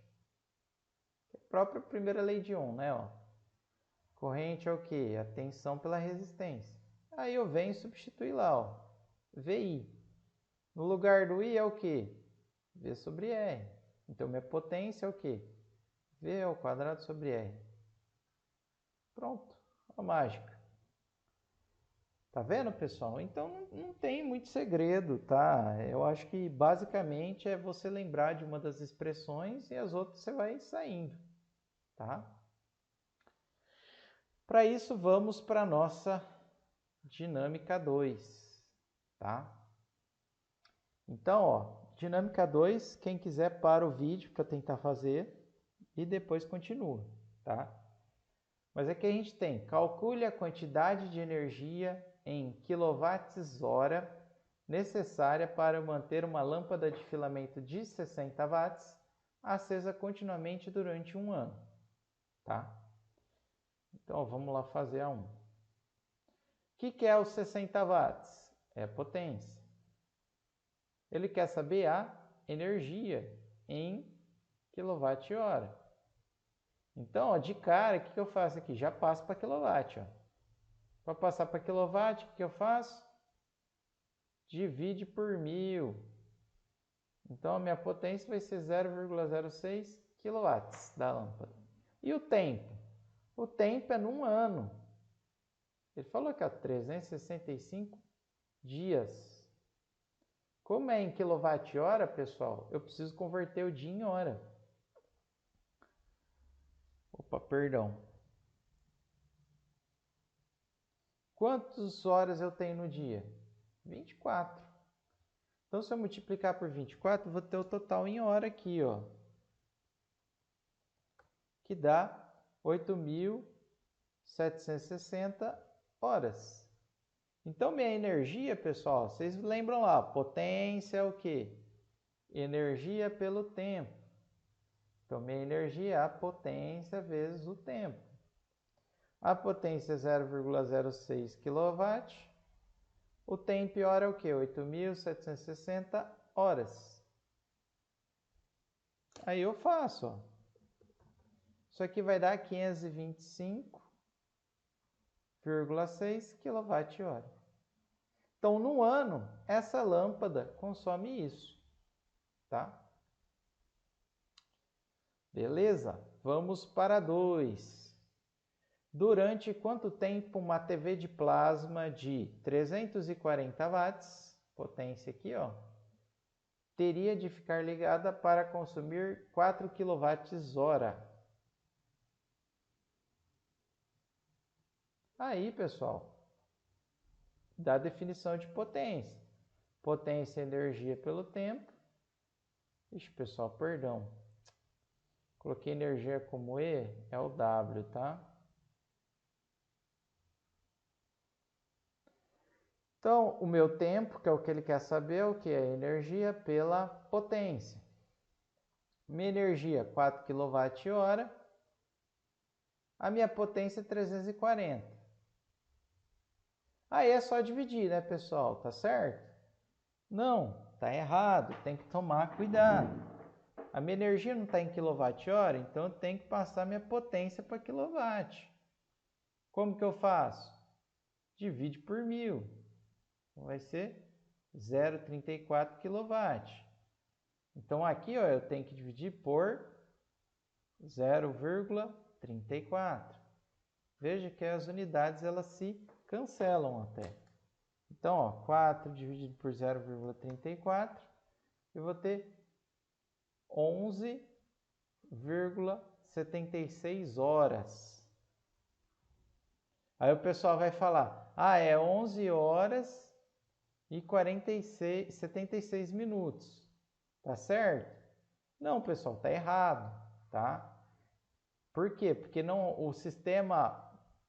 É a própria primeira lei de Ohm, né? Corrente é o quê? A tensão pela resistência. Aí eu venho substituir lá, VI. No lugar do I é o quê? V sobre R. Então, minha potência é o quê? V ao quadrado sobre R. Pronto. a mágica. Tá vendo, pessoal? Então não tem muito segredo, tá? Eu acho que basicamente é você lembrar de uma das expressões e as outras você vai saindo, tá? Para isso, vamos para a nossa dinâmica 2, tá? Então, ó, dinâmica 2, quem quiser para o vídeo para tentar fazer e depois continua, tá? Mas aqui a gente tem, calcule a quantidade de energia em kWh necessária para manter uma lâmpada de filamento de 60 watts acesa continuamente durante um ano, tá? Então, ó, vamos lá fazer a 1. O que é os 60 watts? É a potência. Ele quer saber a energia em kWh. Então, ó, de cara, o que eu faço aqui? Já passo para quilowatt. Para passar para quilowatt, o que eu faço? Divide por 1000. Então, a minha potência vai ser 0,06 kW da lâmpada. E o tempo? O tempo é num ano. Ele falou que é 365 dias. Como é em quilowatt-hora, pessoal, eu preciso converter o dia em hora. Opa, perdão. Quantas horas eu tenho no dia? 24. Então, se eu multiplicar por 24, eu vou ter o total em hora aqui, ó, que dá 8.760 horas. Então, minha energia, pessoal, vocês lembram lá, potência é o quê? Energia pelo tempo. Então, minha energia é a potência vezes o tempo. A potência é 0,06 kW. O tempo em hora é o quê? 8.760 horas. Aí eu faço, ó. Isso aqui vai dar 525,6 kWh. Então, no ano, essa lâmpada consome isso, tá? Beleza? Vamos para 2. Durante quanto tempo uma TV de plasma de 340 watts, potência aqui, ó, teria de ficar ligada para consumir 4 kWh? Aí, pessoal, dá a definição de potência. Potência é energia pelo tempo. Ixi, pessoal, perdão. Coloquei energia como E, é o W, tá? Então, o meu tempo, que é o que ele quer saber, é o que? É energia pela potência. Minha energia, 4 kWh. A minha potência é 340. Aí é só dividir, né, pessoal? Tá certo? Não, tá errado. Tem que tomar cuidado. A minha energia não está em kWh, então eu tenho que passar minha potência para quilowatt. Como que eu faço? Divide por 1000. Vai ser 0,34 kW. Então aqui, ó, eu tenho que dividir por 0,34. Veja que as unidades elas se cancelam até. Então, ó, 4 dividido por 0,34, eu vou ter 11,76 horas. Aí o pessoal vai falar, é 11 horas e 76 minutos. Tá certo? Não, pessoal, tá errado, tá? Por quê? Porque não, o sistema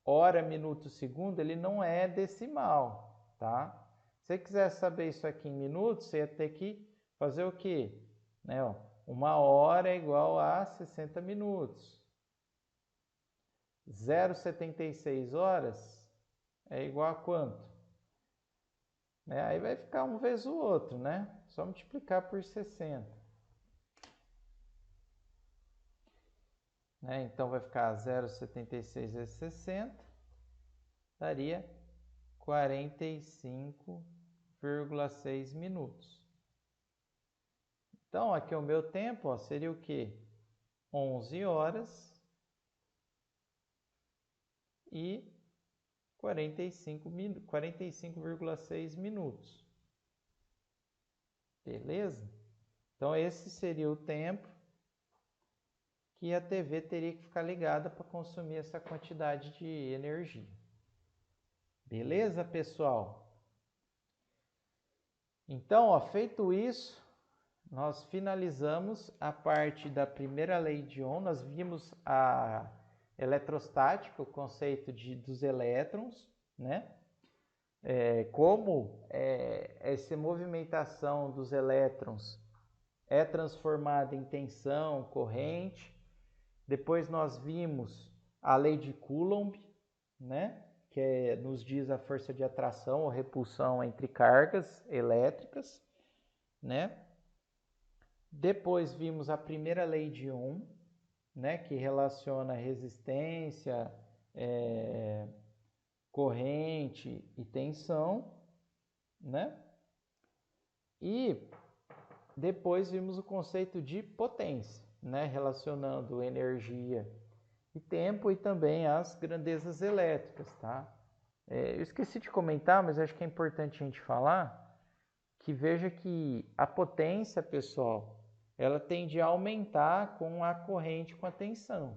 hora, minuto, segundo, ele não é decimal, tá? Se você quiser saber isso aqui em minutos, você ia ter que fazer o quê? Né, ó, 1 hora é igual a 60 minutos. 0,76 horas é igual a quanto? Né? Aí vai ficar um vezes o outro, né? Só multiplicar por 60. Né? Então vai ficar 0,76 vezes 60, daria 45,6 minutos. Então aqui o meu tempo, ó, seria o quê? 11 horas e 45,6 minutos. Beleza? Então esse seria o tempo que a TV teria que ficar ligada para consumir essa quantidade de energia. Beleza, pessoal? Então, ó, feito isso, nós finalizamos a parte da primeira lei de Ohm. Nós vimos a eletrostática, o conceito dos elétrons, né? Como essa movimentação dos elétrons é transformada em tensão, corrente. Depois nós vimos a lei de Coulomb, né? Que nos diz a força de atração ou repulsão entre cargas elétricas, né? Depois vimos a primeira lei de Ohm, né? Que relaciona resistência, corrente e tensão, né? E depois vimos o conceito de potência, né? Relacionando energia e tempo e também as grandezas elétricas, tá? Eu esqueci de comentar, mas acho que é importante a gente falar que veja que a potência, pessoal, ela tende a aumentar com a corrente, com a tensão,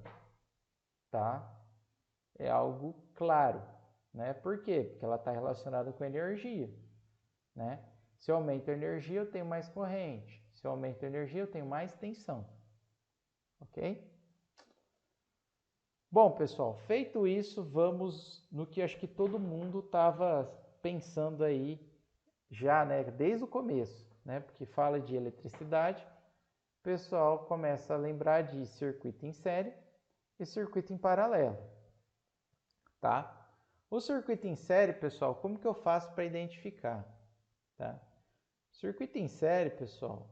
tá? É algo claro, né? Por quê? Porque ela está relacionada com a energia, né? Se eu aumento a energia, eu tenho mais corrente. Se eu aumento a energia, eu tenho mais tensão, ok? Bom, pessoal, feito isso, vamos no que acho que todo mundo estava pensando aí já, né, desde o começo, né? Porque fala de eletricidade, o pessoal começa a lembrar de circuito em série e circuito em paralelo, tá? O circuito em série, pessoal, como que eu faço para identificar, tá? Circuito em série, pessoal,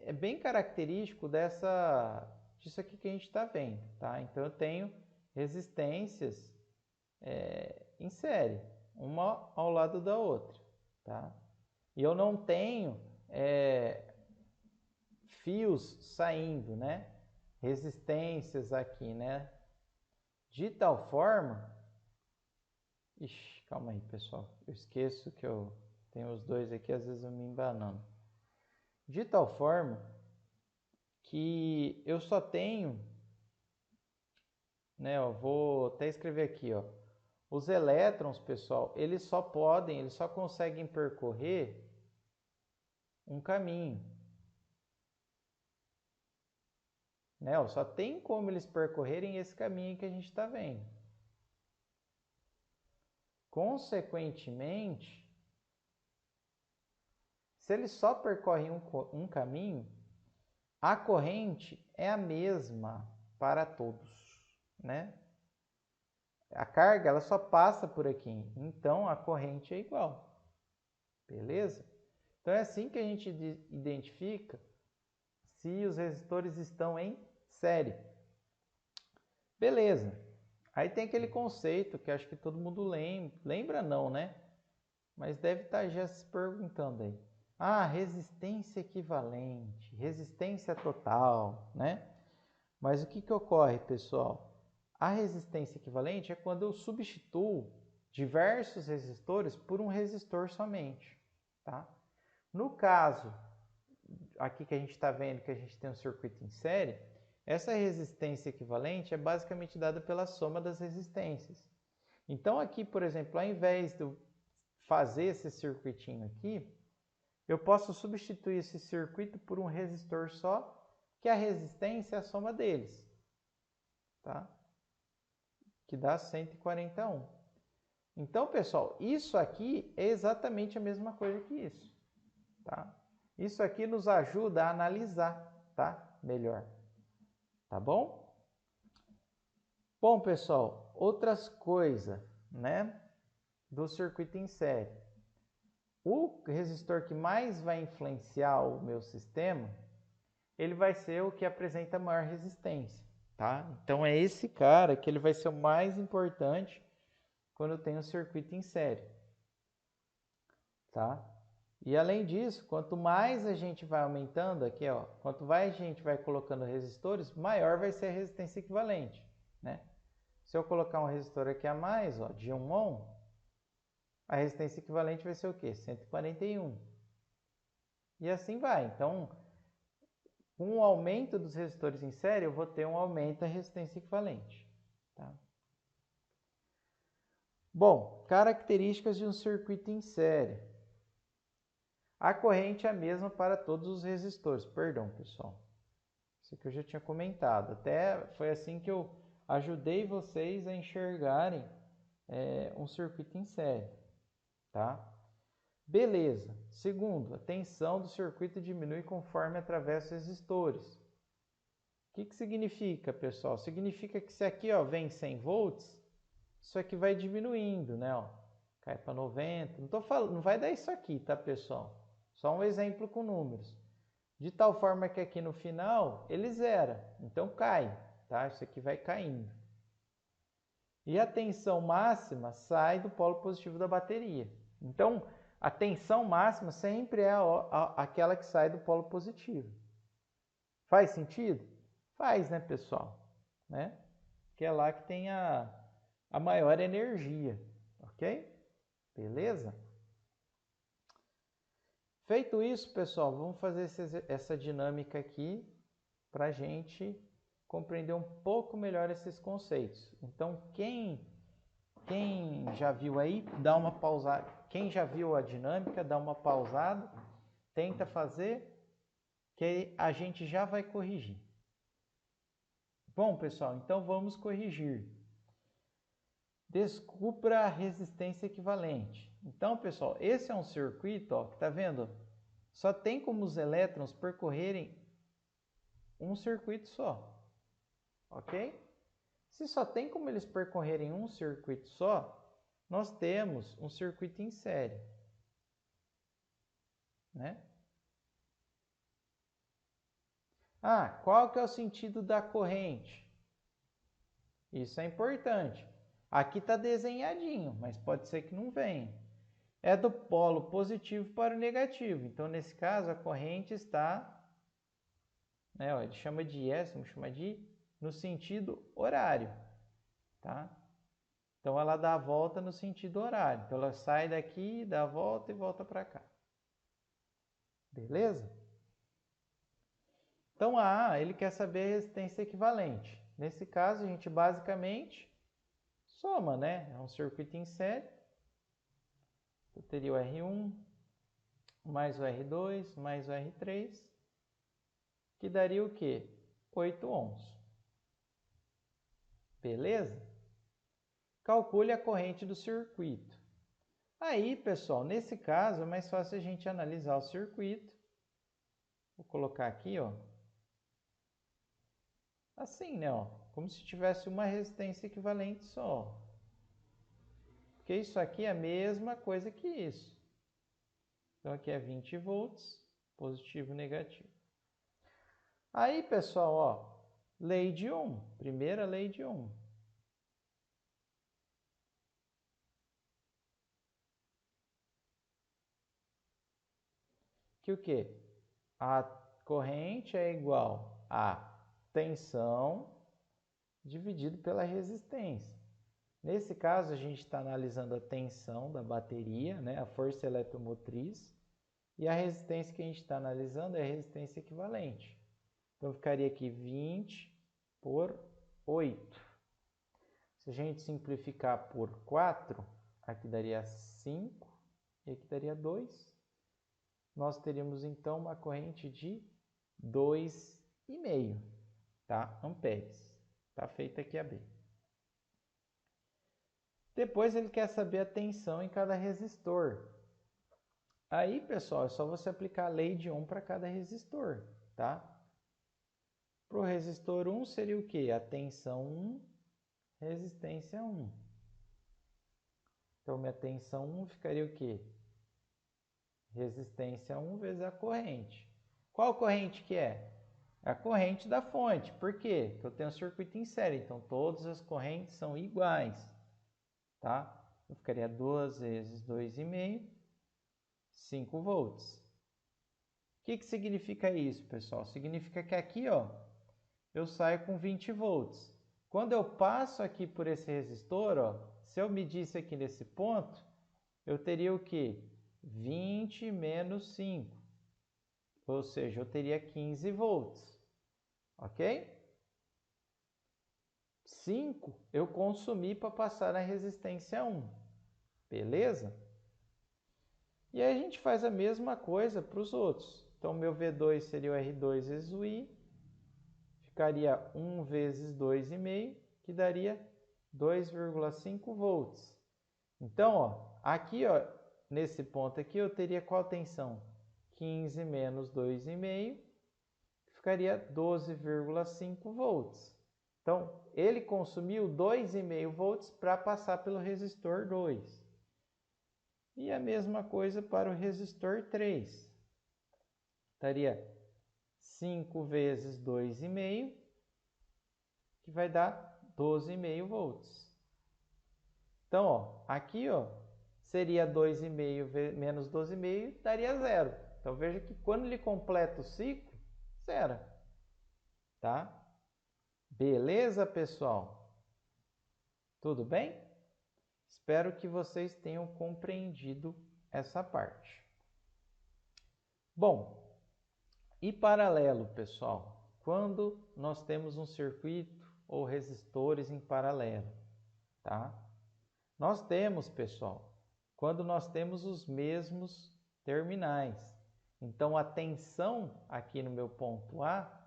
é bem característico disso aqui que a gente está vendo, tá? Então eu tenho resistências em série, uma ao lado da outra, tá? E eu não tenho fios saindo, né? Resistências aqui, né? De tal forma... Ixi, calma aí, pessoal. Eu esqueço que eu tenho os dois aqui, às vezes eu me embanando. De tal forma que eu só tenho, né? Eu vou até escrever aqui, ó. Os elétrons, pessoal, eles só conseguem percorrer um caminho, né? Só tem como eles percorrerem esse caminho que a gente está vendo. Consequentemente, se eles só percorrem um caminho, a corrente é a mesma para todos, né? A carga ela só passa por aqui, então a corrente é igual, beleza? Então é assim que a gente identifica se os resistores estão em série. Beleza. Aí tem aquele conceito que acho que todo mundo lembra não, né? Mas deve estar já se perguntando aí. Ah, resistência equivalente, resistência total, né? Mas o que que ocorre, pessoal? A resistência equivalente é quando eu substituo diversos resistores por um resistor somente, tá? No caso, aqui que a gente está vendo que a gente tem um circuito em série, essa resistência equivalente é basicamente dada pela soma das resistências. Então aqui, por exemplo, ao invés de eu fazer esse circuitinho aqui, eu posso substituir esse circuito por um resistor só, que a resistência é a soma deles, tá? Que dá 140 ohm. Então, pessoal, isso aqui é exatamente a mesma coisa que isso, tá? Isso aqui nos ajuda a analisar, tá? Melhor, tá bom? Bom, pessoal, outras coisas, né? Do circuito em série. O resistor que mais vai influenciar o meu sistema, ele vai ser o que apresenta maior resistência, tá? Então é esse cara que ele vai ser o mais importante quando eu tenho um circuito em série, tá? E além disso, quanto mais a gente vai aumentando aqui, ó, quanto mais a gente vai colocando resistores, maior vai ser a resistência equivalente, né? Se eu colocar um resistor aqui a mais, ó, de 1 ohm, a resistência equivalente vai ser o quê? 141. E assim vai. Então, com o aumento dos resistores em série, eu vou ter um aumento da resistência equivalente. Tá? Bom, características de um circuito em série. A corrente é a mesma para todos os resistores. Perdão, pessoal. Isso aqui eu já tinha comentado. Até foi assim que eu ajudei vocês a enxergarem um circuito em série. Tá? Beleza. Segundo, a tensão do circuito diminui conforme atravessa os resistores. O que significa, pessoal? Significa que se aqui vem 100 volts, isso aqui vai diminuindo, né? Cai para 90. Não tô falando, não vai dar isso aqui, tá, pessoal? Só um exemplo com números. De tal forma que aqui no final ele zera. Então cai, tá? Isso aqui vai caindo. E a tensão máxima sai do polo positivo da bateria. Então, a tensão máxima sempre é aquela que sai do polo positivo. Faz sentido? Faz, né, pessoal? Né? Que é lá que tem a maior energia, ok? Beleza? Feito isso, pessoal, vamos fazer essa dinâmica aqui para a gente compreender um pouco melhor esses conceitos. Então, quem já viu aí, dá uma pausada. Quem já viu a dinâmica, dá uma pausada, tenta fazer, que a gente já vai corrigir. Bom, pessoal, então vamos corrigir. Descubra a resistência equivalente. Então, pessoal, esse é um circuito, que tá vendo? Só tem como os elétrons percorrerem um circuito só, ok? Se só tem como eles percorrerem um circuito só, nós temos um circuito em série, né? Qual que é o sentido da corrente? Isso é importante. Aqui está desenhadinho, mas pode ser que não venha. É do polo positivo para o negativo. Então, nesse caso, a corrente está, ele chama de S, vamos chamar de no sentido horário, tá? Então, ela dá a volta no sentido horário. Então, ela sai daqui, dá a volta e volta para cá. Beleza? Então, ele quer saber a resistência equivalente. Nesse caso, a gente basicamente soma, né? É um circuito em série. Eu teria o R1 mais o R2 mais o R3, que daria o quê? 8 ohms. Beleza? Calcule a corrente do circuito. Aí, pessoal, nesse caso é mais fácil a gente analisar o circuito. Vou colocar aqui, assim, né, como se tivesse uma resistência equivalente só. Porque isso aqui é a mesma coisa que isso. Então, aqui é 20 volts, positivo e negativo. Aí, pessoal, lei de Ohm, primeira lei de Ohm. Que o quê? A corrente é igual a tensão dividido pela resistência. Nesse caso, a gente está analisando a tensão da bateria, né, a força eletromotriz, e a resistência que a gente está analisando é a resistência equivalente. Então, ficaria aqui 20 por 8. Se a gente simplificar por 4, aqui daria 5 e aqui daria 2. Nós teríamos, então, uma corrente de 2,5, tá? Amperes. Está feita aqui a B. Depois ele quer saber a tensão em cada resistor. Aí, pessoal, é só você aplicar a lei de Ohm para cada resistor, tá? Para o resistor 1 seria o quê? A tensão 1, resistência 1. Então, minha tensão 1 ficaria o quê? Resistência 1 vezes a corrente. Qual corrente que é? É a corrente da fonte. Por quê? Porque eu tenho um circuito em série, então todas as correntes são iguais, tá? Eu ficaria 2 vezes 2,5, 5 volts. O que significa isso, pessoal? Significa que aqui, eu saio com 20 volts. Quando eu passo aqui por esse resistor, ó, se eu medisse aqui nesse ponto, eu teria o quê? 20 menos 5. Ou seja, eu teria 15 volts. Ok? 5 eu consumi para passar na resistência 1. Beleza? E aí a gente faz a mesma coisa para os outros. Então, meu V2 seria o R2 vezes o I. Ficaria 1 vezes 2,5, que daria 2,5 volts. Então, ó, aqui, ó, nesse ponto aqui, eu teria qual tensão? 15 menos 2,5, ficaria 12,5 volts. Então, ele consumiu 2,5 volts para passar pelo resistor 2. E a mesma coisa para o resistor 3. Estaria 5 vezes 2,5, que vai dar 12,5 volts. Então, ó, aqui, ó, seria 2,5 menos 12,5, daria 0. Então, veja que quando ele completa o ciclo, zero. Tá? Beleza, pessoal? Tudo bem? Espero que vocês tenham compreendido essa parte. Bom, e paralelo, pessoal? Quando nós temos um circuito ou resistores em paralelo, tá? Nós temos, pessoal, quando nós temos os mesmos terminais. Então, a tensão aqui no meu ponto A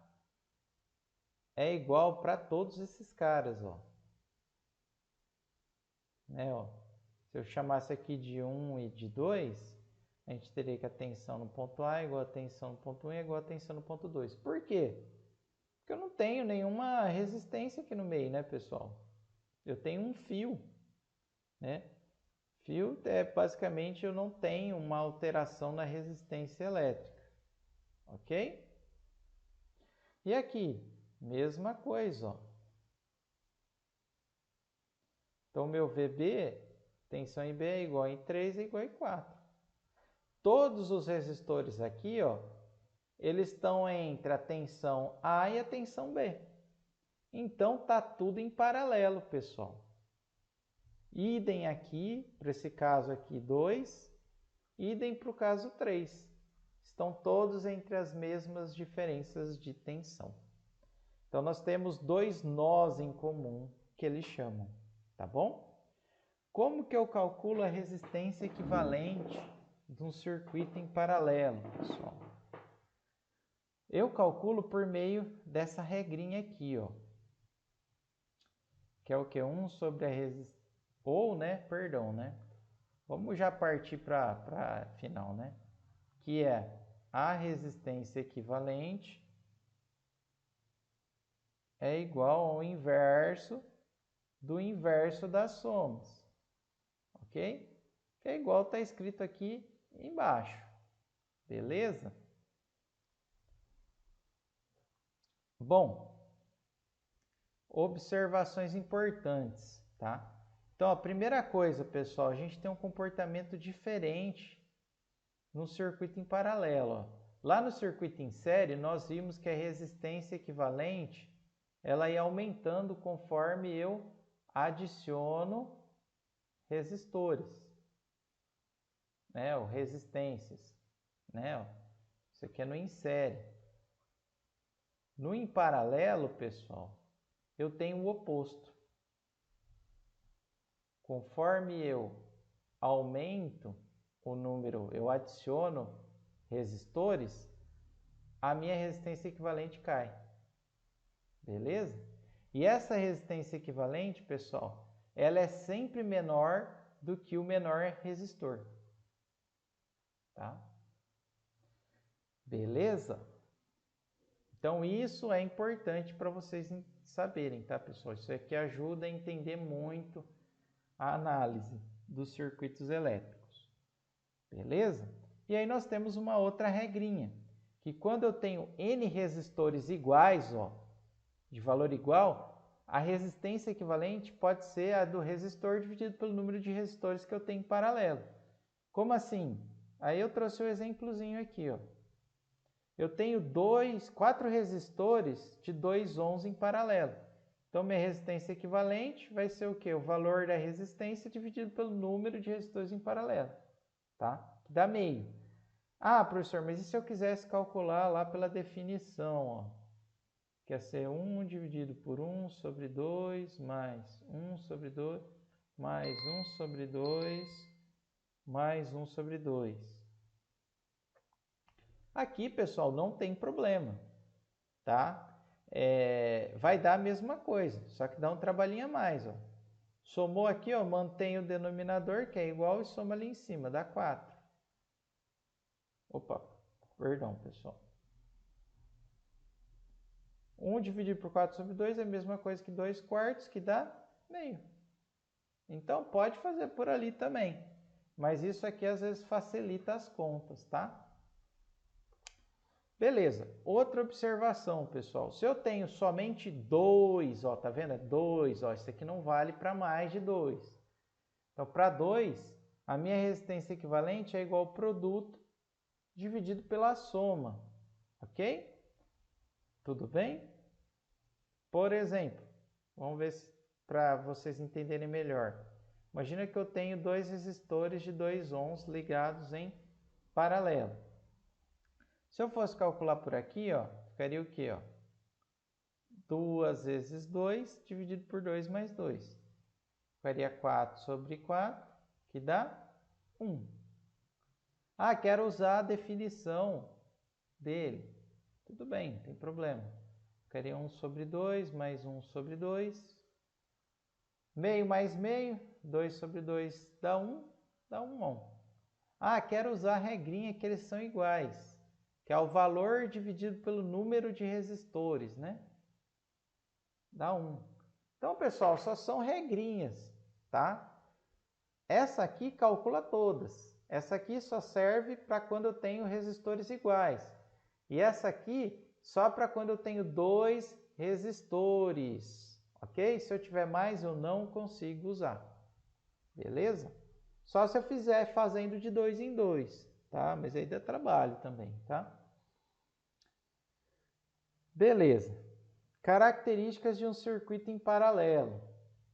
é igual para todos esses caras, ó. Né, ó. Se eu chamasse aqui de 1 e de 2, a gente teria que a tensão no ponto A é igual a tensão no ponto 1 é igual a tensão no ponto 2. Por quê? Porque eu não tenho nenhuma resistência aqui no meio, né, pessoal? Eu tenho um fio, né? Fio é basicamente eu não tenho uma alteração na resistência elétrica, ok? E aqui, mesma coisa, ó. Então, meu VB, tensão em B é igual em 3 é igual em 4. Todos os resistores aqui, ó, eles estão entre a tensão A e a tensão B. Então, tá tudo em paralelo, pessoal. Idem aqui, para esse caso aqui, 2. Idem para o caso 3. Estão todos entre as mesmas diferenças de tensão. Então, nós temos dois nós em comum que eles chamam, tá bom? Como que eu calculo a resistência equivalente de um circuito em paralelo, pessoal? Eu calculo por meio dessa regrinha aqui, ó. Que é o que? 1 sobre a resistência... Ou, né? Perdão, né? Vamos já partir para a final, né? Que é a resistência equivalente é igual ao inverso do inverso das somas. Ok? Que é igual está escrito aqui embaixo. Beleza? Bom, observações importantes, tá? Então, a primeira coisa, pessoal, a gente tem um comportamento diferente no circuito em paralelo, ó. Lá no circuito em série, nós vimos que a resistência equivalente ela ia aumentando conforme eu adiciono resistores, né? Ou resistências, né? Isso aqui é no em série. No em paralelo, pessoal, eu tenho o oposto. Conforme eu aumento o número, eu adiciono resistores, a minha resistência equivalente cai. Beleza? E essa resistência equivalente, pessoal, ela é sempre menor do que o menor resistor. Tá? Beleza? Então, isso é importante para vocês saberem, tá, pessoal? Isso aqui ajuda a entender muito a análise dos circuitos elétricos. Beleza? E aí nós temos uma outra regrinha, que quando eu tenho N resistores iguais, ó, de valor igual, a resistência equivalente pode ser a do resistor dividido pelo número de resistores que eu tenho em paralelo. Como assim? Aí eu trouxe o exemplozinho aqui, ó. Eu tenho 4 resistores de 2 ohms em paralelo. Então, minha resistência equivalente vai ser o quê? O valor da resistência dividido pelo número de resistores em paralelo, tá? Que dá meio. Ah, professor, mas e se eu quisesse calcular lá pela definição, ó? Que é ser 1 dividido por 1 sobre 2, mais 1 sobre 2, mais 1 sobre 2, mais 1 sobre 2. Aqui, pessoal, não tem problema, tá? Vai dar a mesma coisa, só que dá um trabalhinho a mais, ó. Somou aqui, ó, mantém o denominador, que é igual, e soma ali em cima, dá 4. Opa, perdão, pessoal. 1 dividido por 4 sobre 2 é a mesma coisa que 2 quartos, que dá meio. Então, pode fazer por ali também. Mas isso aqui, às vezes, facilita as contas, tá? Beleza. Outra observação, pessoal. Se eu tenho somente 2, ó, tá vendo? É 2, ó. Isso aqui não vale para mais de 2. Então, para 2, a minha resistência equivalente é igual ao produto dividido pela soma. Ok? Tudo bem? Por exemplo, vamos ver para vocês entenderem melhor. Imagina que eu tenho dois resistores de 2 ohms ligados em paralelo. Se eu fosse calcular por aqui, ó, ficaria o quê? Ó? 2 vezes 2 dividido por 2 mais 2. Ficaria 4 sobre 4, que dá 1. Ah, quero usar a definição dele. Tudo bem, não tem problema. Ficaria 1 sobre 2 mais 1 sobre 2. Meio mais meio, 2 sobre 2 dá 1 ohm. Ah, quero usar a regrinha que eles são iguais, que é o valor dividido pelo número de resistores, né? Dá 1. Então, pessoal, só são regrinhas, tá? Essa aqui calcula todas. Essa aqui só serve para quando eu tenho resistores iguais. E essa aqui só para quando eu tenho 2 resistores, ok? Se eu tiver mais, eu não consigo usar. Beleza? Só se eu fizer fazendo de 2 em 2, tá? Mas aí dá trabalho também, tá? Beleza. Características de um circuito em paralelo,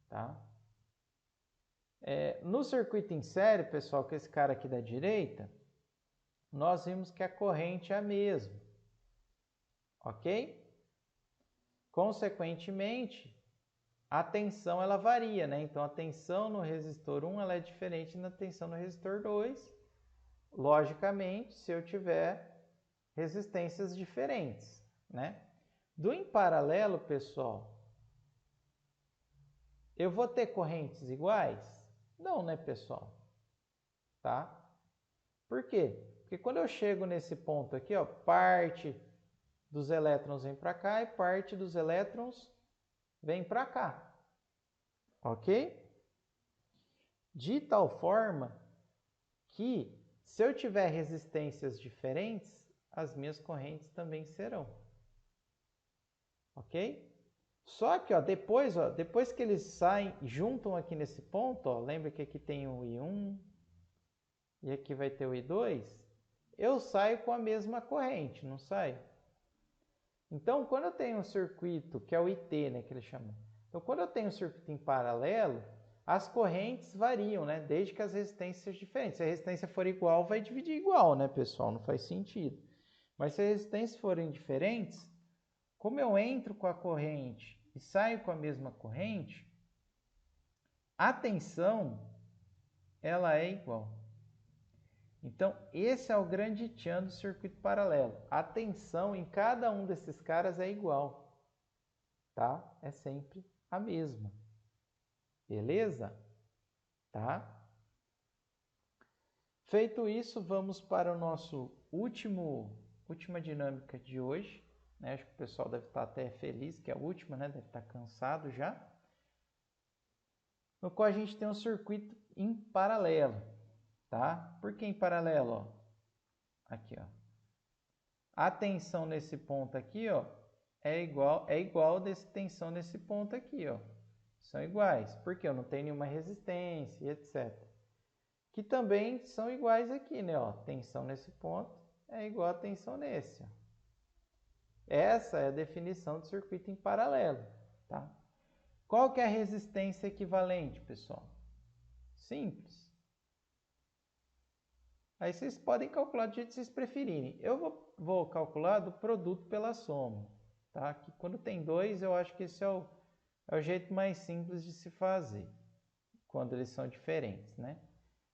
tá? No circuito em série, pessoal, que é esse cara aqui da direita, nós vimos que a corrente é a mesma, ok? Consequentemente, a tensão ela varia, né? Então, a tensão no resistor 1 ela é diferente da tensão no resistor 2. Logicamente, se eu tiver resistências diferentes, né? Do em paralelo, pessoal, eu vou ter correntes iguais? Não, né, pessoal? Tá? Por quê? Porque quando eu chego nesse ponto aqui, ó, parte dos elétrons vem para cá e parte dos elétrons vem para cá. Ok? De tal forma que, se eu tiver resistências diferentes, as minhas correntes também serão. Ok? Só que ó, depois que eles saem, juntam aqui nesse ponto, ó, lembra que aqui tem o I1 e aqui vai ter o I2, eu saio com a mesma corrente, não saio? Então, quando eu tenho um circuito, que é o IT, né, que eles chamam. Então, quando eu tenho um circuito em paralelo, as correntes variam, né, desde que as resistências sejam diferentes. Se a resistência for igual, vai dividir igual, né, pessoal? Não faz sentido. Mas se as resistências forem diferentes, como eu entro com a corrente e saio com a mesma corrente, a tensão ela é igual. Então, esse é o grande tchan do circuito paralelo. A tensão em cada um desses caras é igual, tá? É sempre a mesma. Beleza? Tá? Feito isso, vamos para o nosso última dinâmica de hoje. Né? Acho que o pessoal deve estar até feliz, que é a última, né? Deve estar cansado já. No qual a gente tem um circuito em paralelo, tá? Por que em paralelo? Ó? Aqui, ó. A tensão nesse ponto aqui, ó, é igual dessa tensão nesse ponto aqui, ó. São iguais, porque eu não tenho nenhuma resistência, etc. Que também são iguais aqui, né? Ó, tensão nesse ponto é igual a tensão nesse. Ó. Essa é a definição de circuito em paralelo, tá? Qual que é a resistência equivalente, pessoal? Simples. Aí vocês podem calcular do jeito que vocês preferirem. Eu vou calcular do produto pela soma. Tá? Que quando tem 2, eu acho que esse é o jeito mais simples de se fazer. Quando eles são diferentes, né?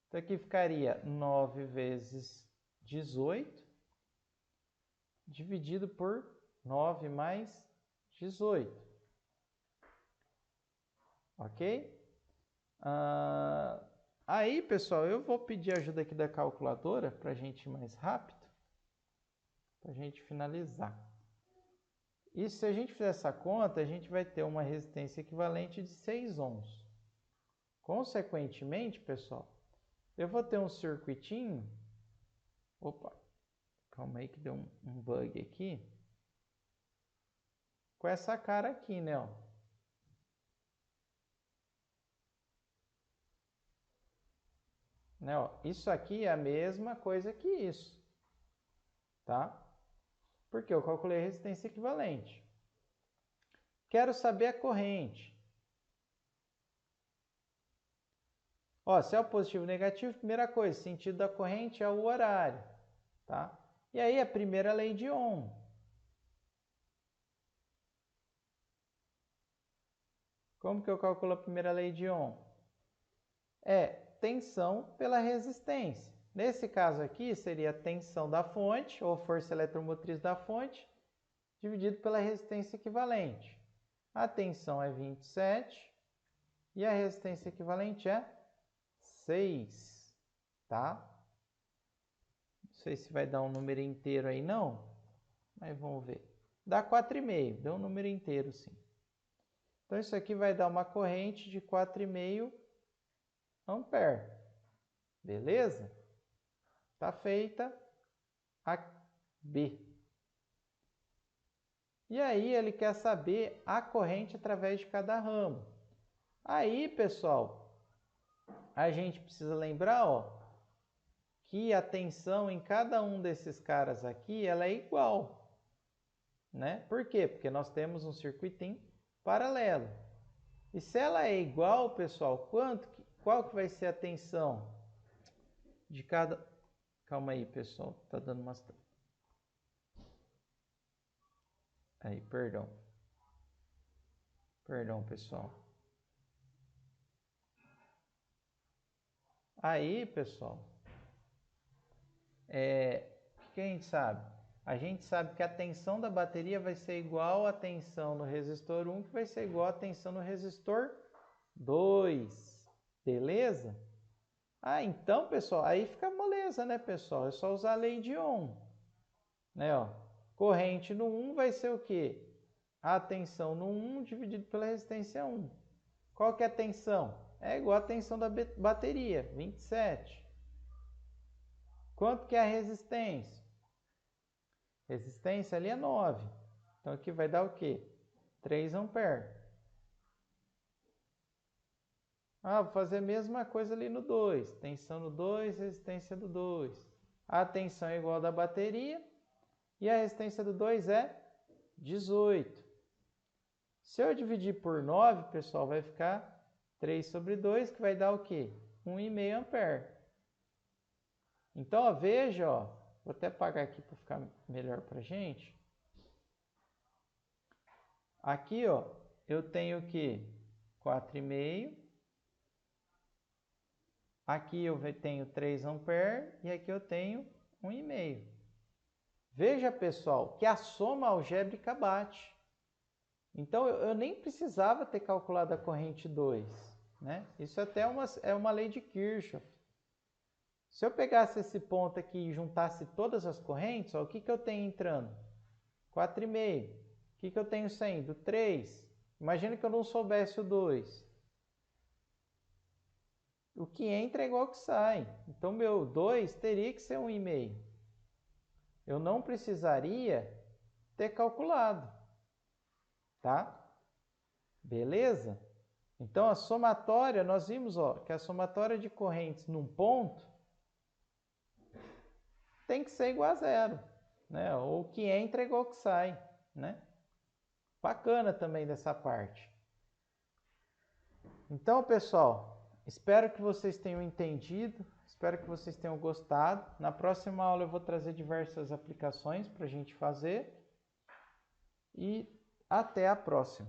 Então aqui ficaria 9 vezes 18, dividido por 9 mais 18. Ok? Aí, pessoal, eu vou pedir ajuda aqui da calculadora para a gente ir mais rápido, para a gente finalizar. E se a gente fizer essa conta, a gente vai ter uma resistência equivalente de 6 ohms. Consequentemente, pessoal, eu vou ter um circuitinho. Opa, calma aí que deu um bug aqui. Com essa cara aqui, né? Ó. Né, ó. Isso aqui é a mesma coisa que isso. Tá? Porque eu calculei a resistência equivalente. Quero saber a corrente. Ó, se é o positivo e negativo, primeira coisa, o sentido da corrente é o horário. Tá? E aí a primeira lei de Ohm. Como que eu calculo a primeira lei de Ohm? É tensão pela resistência. Nesse caso aqui, seria a tensão da fonte, ou força eletromotriz da fonte, dividido pela resistência equivalente. A tensão é 27 e a resistência equivalente é 6, tá? Não sei se vai dar um número inteiro aí não, mas vamos ver. Dá 4,5, deu um número inteiro sim. Então isso aqui vai dar uma corrente de 4,5 ampere. Beleza? Tá feita a B. E aí ele quer saber a corrente através de cada ramo. Aí, pessoal, a gente precisa lembrar, ó, que a tensão em cada um desses caras aqui, ela é igual, né? Por quê? Porque nós temos um circuitinho paralelo. E se ela é igual, pessoal, qual que vai ser a tensão de cada... Calma aí, pessoal, tá dando umas... Aí, perdão. Perdão, pessoal. Aí, pessoal, o que a gente sabe? A gente sabe que a tensão da bateria vai ser igual à tensão no resistor 1, que vai ser igual à tensão no resistor 2. Beleza? Então, pessoal, aí fica moleza, né, pessoal? É só usar a lei de Ohm. Né, ó? Corrente no 1 vai ser o quê? A tensão no 1 dividido pela resistência 1. Qual que é a tensão? É igual a tensão da bateria, 27. Quanto que é a resistência? Resistência ali é 9. Então aqui vai dar o quê? 3 ampere. Vou fazer a mesma coisa ali no 2. Tensão no 2, resistência do 2. A tensão é igual a da bateria e a resistência do 2 é 18. Se eu dividir por 9, pessoal, vai ficar 3 sobre 2, que vai dar o quê? 1,5 ampere. Então, ó, veja, ó, vou até apagar aqui para ficar melhor para a gente. Aqui, ó, eu tenho o quê? 4,5. Aqui eu tenho 3 ampere e aqui eu tenho 1,5. Veja, pessoal, que a soma algébrica bate. Então, eu nem precisava ter calculado a corrente 2. Né? Isso até é uma lei de Kirchhoff. Se eu pegasse esse ponto aqui e juntasse todas as correntes, ó, o que eu tenho entrando? 4,5. O que eu tenho saindo? 3. Imagina que eu não soubesse o 2. O que entra é igual ao que sai. Então, meu 2 teria que ser 1,5. Eu não precisaria ter calculado. Tá? Beleza? Então, a somatória, nós vimos ó, que a somatória de correntes num ponto tem que ser igual a zero. Né? Ou o que entra é igual ao que sai. Né? Bacana também dessa parte. Então, pessoal, espero que vocês tenham entendido, espero que vocês tenham gostado. Na próxima aula eu vou trazer diversas aplicações para a gente fazer e até a próxima.